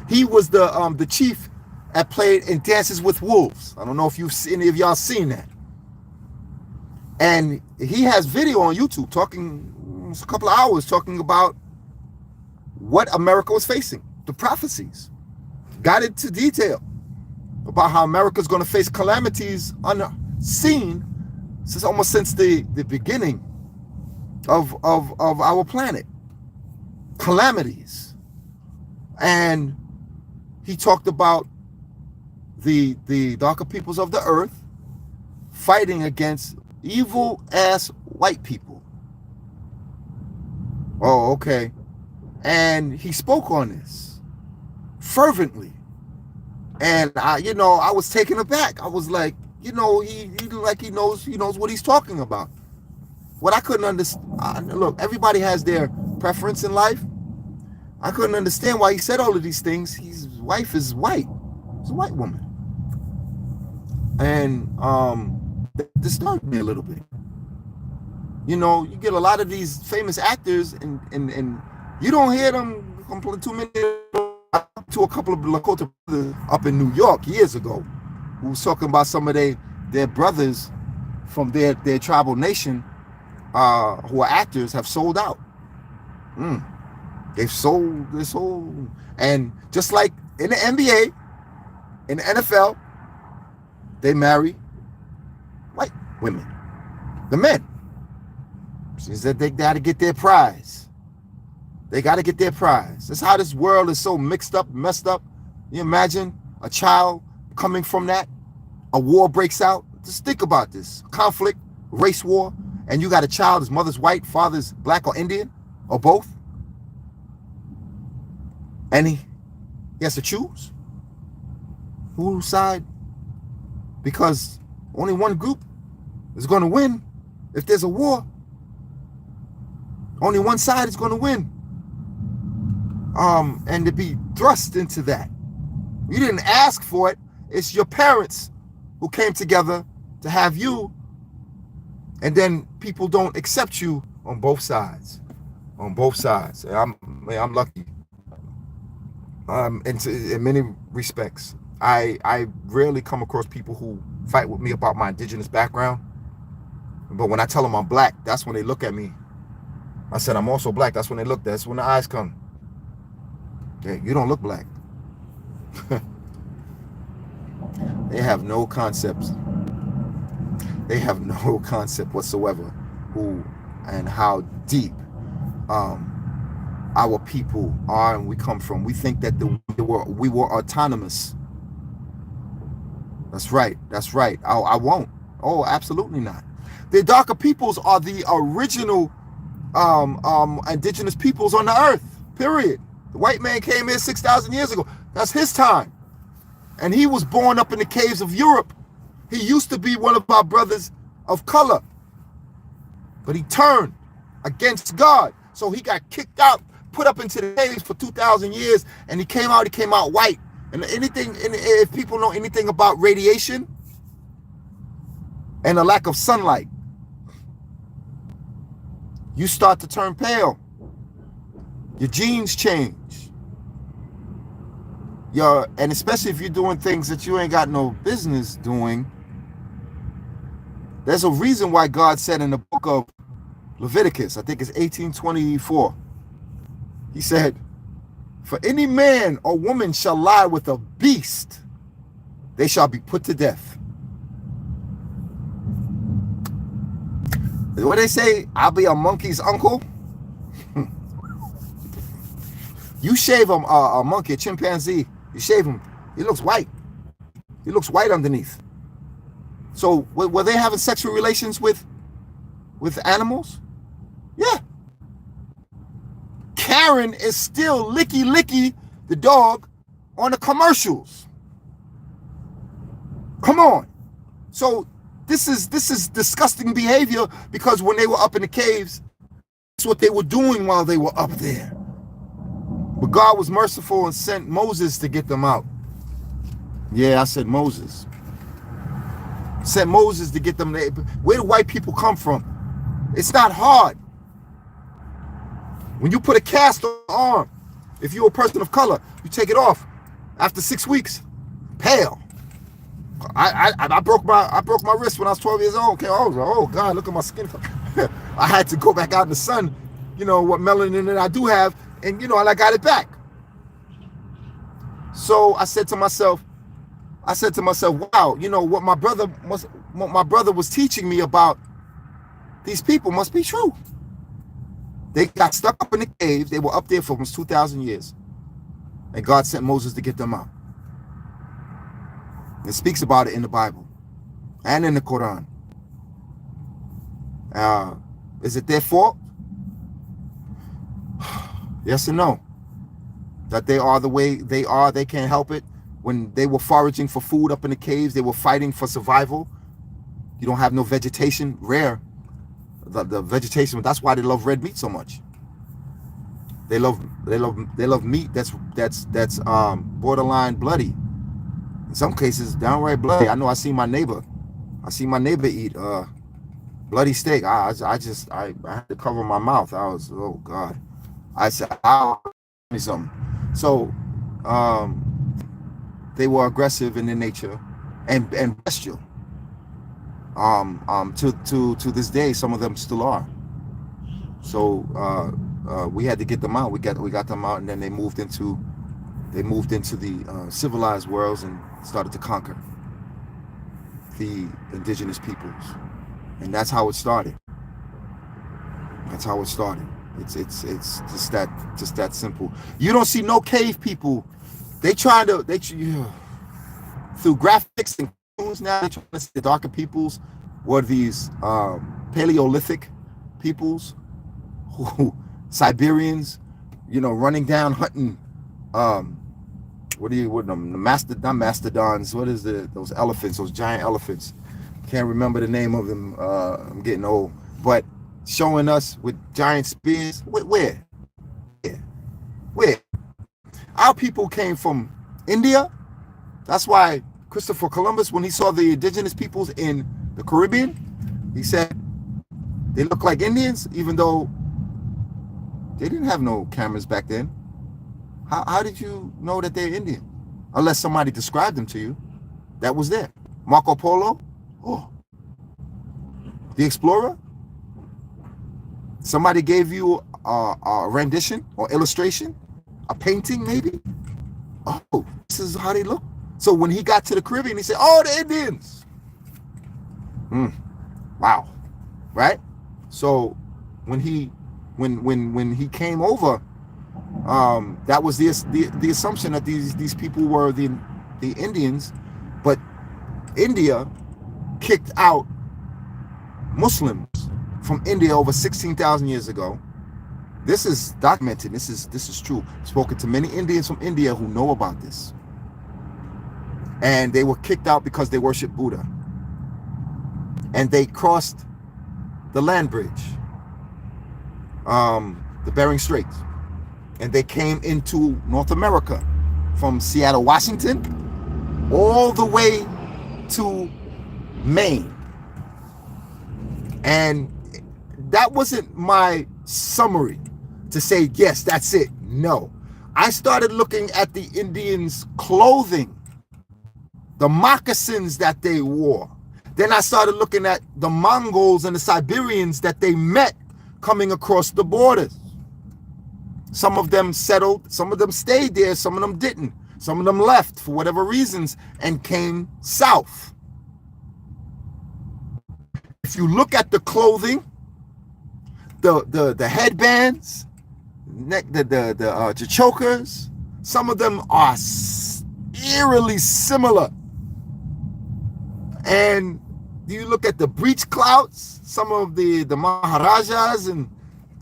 He was the chief that played in Dances with Wolves. I don't know if any of y'all seen that. And he has video on YouTube talking, a couple of hours, talking about what America was facing, the prophecies. Got into detail about how America's going to face calamities unseen since the beginning of our planet. Calamities. And he talked about the darker peoples of the earth fighting against evil ass white people. Oh, okay. And he spoke on this fervently. And I was taken aback. I was like, he knows what he's talking about. What I couldn't understand, look, everybody has their preference in life. I couldn't understand why he said all of these things. His wife is white. It's a white woman. And that disturbed me a little bit. You get a lot of these famous actors and you don't hear them complain too many. To a couple of Lakota brothers up in New York years ago who was talking about some of their brothers from their tribal nation who are actors have sold out. They've sold this whole, and just like in the NBA, in the NFL, they marry white women, the men. Means that they got to get their prize. They got to get their prize. That's how this world is so mixed up, messed up. You imagine a child coming from that, a war breaks out. Just think about this: conflict, race war, and you got a child. His mother's white, father's black or Indian, or both. And he has to choose whose side, because only one group is going to win. If there's a war, only one side is going to win. And to be thrust into that, you didn't ask for it. It's your parents who came together to have you, and then people don't accept you on both sides. On both sides. I'm lucky. In many respects, I rarely come across people who fight with me about my indigenous background. But when I tell them I'm black, that's when they look at me. I said I'm also black. That's when that's when the eyes come. Yeah, you don't look black. They have no concepts. They have no concept whatsoever who and how deep our people are and we come from. We think that we were autonomous. That's right. I won't. Oh, absolutely not. The darker peoples are the original indigenous peoples on the earth, period. The white man came here 6,000 years ago. That's his time. And he was born up in the caves of Europe. He used to be one of our brothers of color. But he turned against God. So he got kicked out, put up into the caves for 2,000 years, and he came out white. And if people know anything about radiation and a lack of sunlight, you start to turn pale. Your genes change. And especially if you're doing things that you ain't got no business doing. There's a reason why God said in the book of Leviticus, I think it's 18:24, he said, "For any man or woman shall lie with a beast, they shall be put to death." What they say, I'll be a monkey's uncle. You shave a monkey, a chimpanzee, you shave him, he looks white. He looks white underneath. So were they having sexual relations with animals? Yeah. Karen is still licky the dog on the commercials. Come on. So this is disgusting behavior, because when they were up in the caves, that's what they were doing while they were up there. But God was merciful and sent Moses to get them out. Yeah, I said Moses. Sent Moses to get them there. Where do white people come from? It's not hard. When you put a cast on the arm, if you're a person of color, you take it off after 6 weeks. Pale. I broke my wrist when I was 12 years old. Okay, I was like, oh God, look at my skin. I had to go back out in the sun, what melanin that I do have, and and I got it back. So I said to myself, wow, what my brother was teaching me about these people must be true. They got stuck up in the cave. They were up there for almost 2,000 years. And God sent Moses to get them out. It speaks about it in the Bible and in the Quran. Is it their fault? Yes and no. That they are the way they are, they can't help it. When they were foraging for food up in the caves, they were fighting for survival. You don't have no vegetation, rare. The vegetation, that's why they love red meat so much. They love meat that's borderline bloody. In some cases, downright bloody. I know I seen my neighbor eat bloody steak. I had to cover my mouth. I was, oh God. I said, "I'll give me something." So they were aggressive in their nature and bestial. To this day, some of them still are. So we had to get them out. We got them out, and then they moved into the civilized worlds and started to conquer the indigenous peoples, and that's how it started. That's how it started. It's just that simple. You don't see no cave people. Through graphics and cartoons now, they're trying to see the darker peoples were these Paleolithic peoples, Siberians, running down hunting. Not mastodons? What is those elephants? Those giant elephants. Can't remember the name of them. I'm getting old, but showing us with giant spears. Where? Our people came from India. That's why Christopher Columbus, when he saw the indigenous peoples in the Caribbean, he said they look like Indians, even though they didn't have no cameras back then. How did you know that they're Indian? Unless somebody described them to you. That was there. Marco Polo. Oh. The Explorer. Somebody gave you a rendition or illustration, a painting maybe. Oh, this is how they look. So when he got to the Caribbean, he said, "Oh, the Indians." Wow, right? So when he came over, that was the assumption that these people were the Indians, but India kicked out Muslims from India over 16,000 years ago. This is documented. This is true. Spoken to many Indians from India who know about this. And they were kicked out because they worship Buddha. And they crossed the land bridge, the Bering Straits. And they came into North America from Seattle, Washington, all the way to Maine. And that wasn't my summary to say, yes, that's it. No. I started looking at the Indians' clothing, the moccasins that they wore. Then I started looking at the Mongols and the Siberians that they met coming across the borders. Some of them settled, some of them stayed there, some of them didn't. Some of them left for whatever reasons and came south. If you look at the clothing, the headbands, the chokers, some of them are eerily similar. And you look at the breech clouts, some of the Maharajas and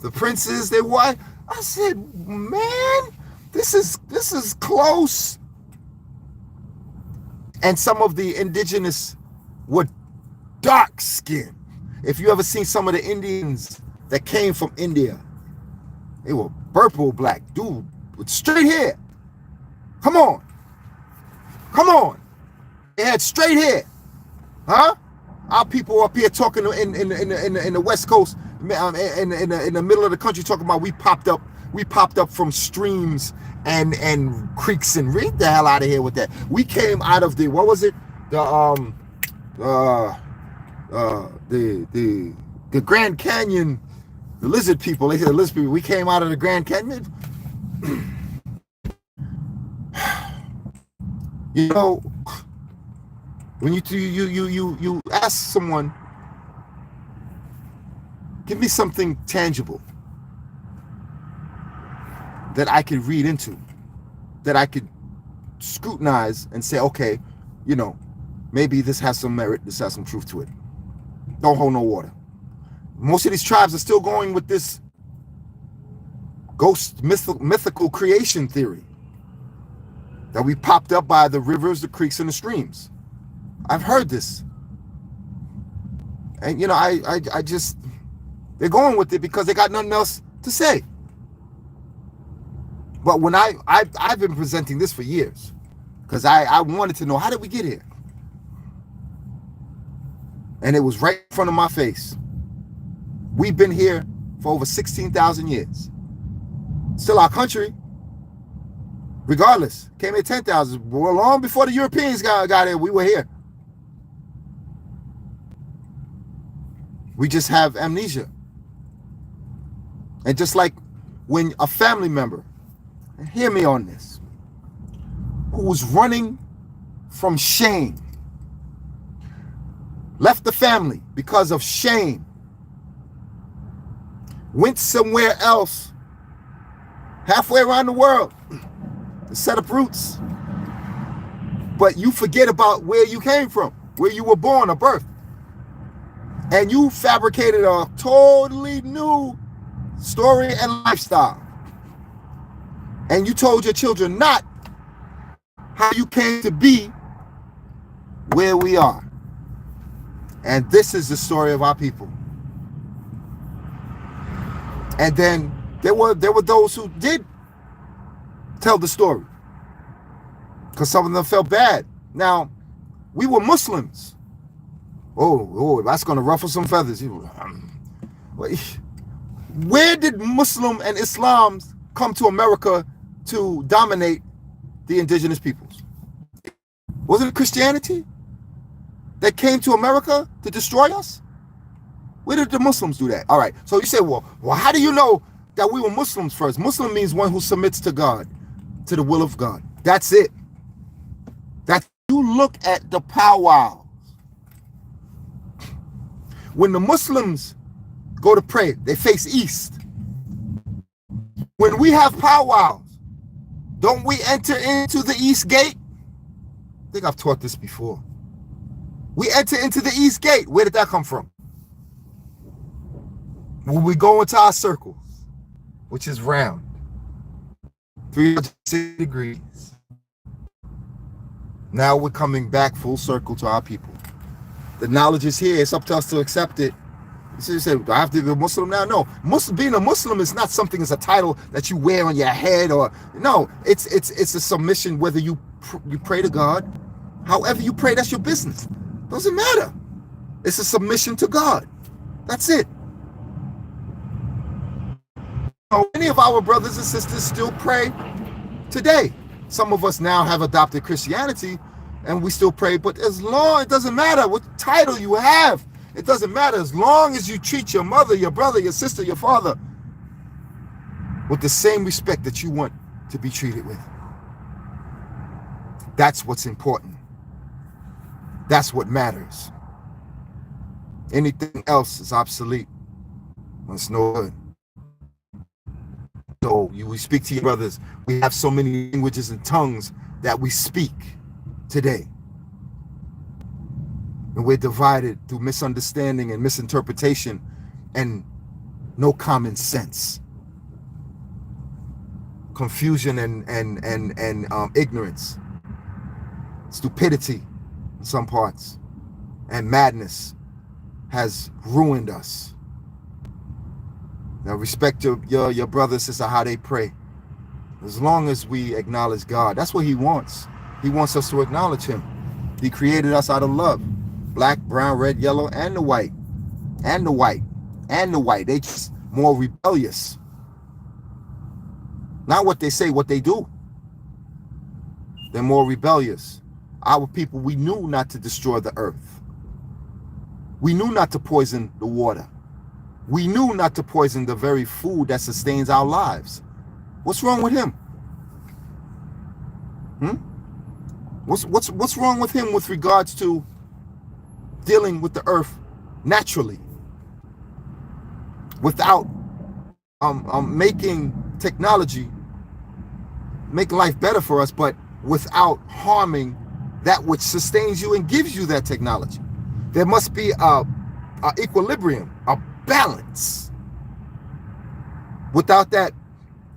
the princes they wore. I said, man, this is close. And some of the indigenous were dark skinned. If you ever seen some of the Indians that came from India, they were purple black, dude, with straight hair. Come on. They had straight hair. Huh? Our people up here talking in the West Coast, in the middle of the country, talking about we popped up from streams and creeks, and read the hell out of here with that. We came out of the, what was it? The Grand Canyon, the lizard people. They said the lizard people. We came out of the Grand Canyon. You know, when you ask someone, give me something tangible that I could read into, that I could scrutinize and say, okay, you know, maybe this has some merit, this has some truth to it. Don't hold no water. Most of these tribes are still going with this ghost mythical creation theory that we popped up by the rivers, the creeks, and the streams. I've heard this. And, you know, I just, they're going with it because they got nothing else to say. But when I've been presenting this for years because I wanted to know, how did we get here? And it was right in front of my face. We've been here for over 16,000 years. Still our country. Regardless, came in 10,000. Well, long before the Europeans got here, we were here. We just have amnesia. And just like when a family member, and hear me on this, who was running from shame, left the family because of shame, went somewhere else, halfway around the world, to set up roots. But you forget about where you came from, where you were born or birthed. And you fabricated a totally new story and lifestyle. And you told your children not how you came to be where we are. And this is the story of our people. And then there were those who did tell the story, because some of them felt bad. Now, we were Muslims. Oh, that's going to ruffle some feathers. Where did Muslim and Islam come to America to dominate the indigenous peoples? Wasn't it Christianity that came to America to destroy us? Where did the Muslims do that? All right, so you say, well, how do you know that we were Muslims first? Muslim means one who submits to God, to the will of God. That's it. That you look at the powwows. When the Muslims go to pray, they face east. When we have powwows, don't we enter into the east gate? I think I've taught this before. We enter into the east gate. Where did that come from? When we go into our circles, which is round, 360 degrees. Now we're coming back full circle to our people. The knowledge is here. It's up to us to accept it. You say, do I have to be a Muslim now? No. Being a Muslim is not something as a title that you wear on your head, or no. It's a submission. Whether you pray to God, however you pray, that's your business. Doesn't matter. It's a submission to God. That's it. Many of our brothers and sisters still pray today. Some of us now have adopted Christianity and we still pray, but it doesn't matter what title you have. It doesn't matter as long as you treat your mother, your brother, your sister, your father with the same respect that you want to be treated with. That's what's important. That's what matters. Anything else is obsolete. It's no good. So we speak to your brothers. We have so many languages and tongues that we speak today. And we're divided through misunderstanding and misinterpretation and no common sense. Confusion and ignorance. Stupidity in some parts. And madness has ruined us. Now respect your brothers, sister, how they pray. As long as we acknowledge God, that's what he wants. He wants us to acknowledge him. He created us out of love. Black, brown, red, yellow, and the white. And the white. And the white. They just more rebellious. Not what they say, what they do. They're more rebellious. Our people, we knew not to destroy the earth. We knew not to poison the water. We knew not to poison the very food that sustains our lives. What's wrong with him? What's wrong with him with regards to dealing with the earth naturally, without making technology make life better for us, but without harming that which sustains you and gives you that technology? There must be a equilibrium, a balance. Without that,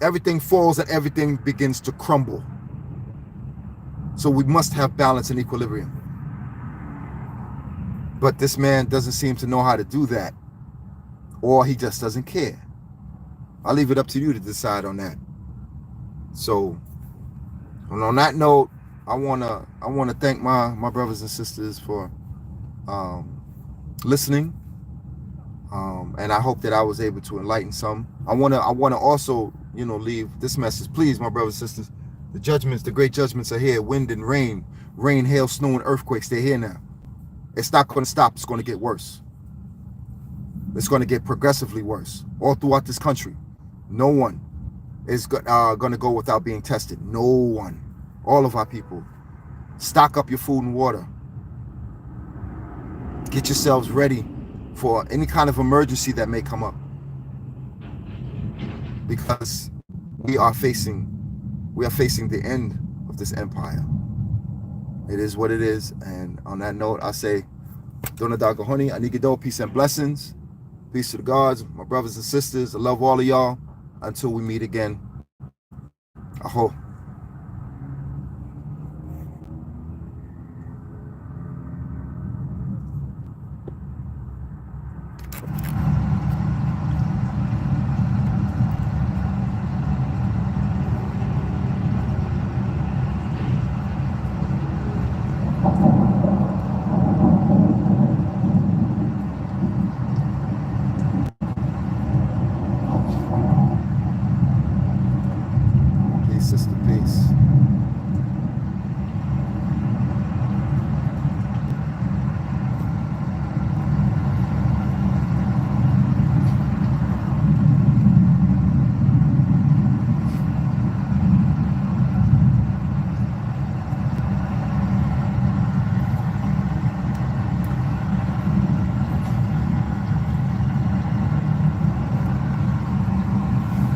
everything falls and everything begins to crumble. So we must have balance and equilibrium. But this man doesn't seem to know how to do that, or he just doesn't care. I'll leave it up to you to decide on that. So, and on that note, I wanna thank my brothers and sisters for listening, and I hope that I was able to enlighten some. I wanna also leave this message. Please, my brothers and sisters, the great judgments are here. Wind and rain, hail, snow, and earthquakes, they're here now. It's not going to stop. It's going to get worse. It's going to get progressively worse all throughout this country. No one is going to go without being tested. No one. All of our people. Stock up your food and water. Get yourselves ready for any kind of emergency that may come up. Because we are facing the end of this empire. It is what it is. And on that note, I say, Donadagahoni, Anigido, peace and blessings. Peace to the gods, my brothers and sisters. I love all of y'all. Until we meet again. Aho.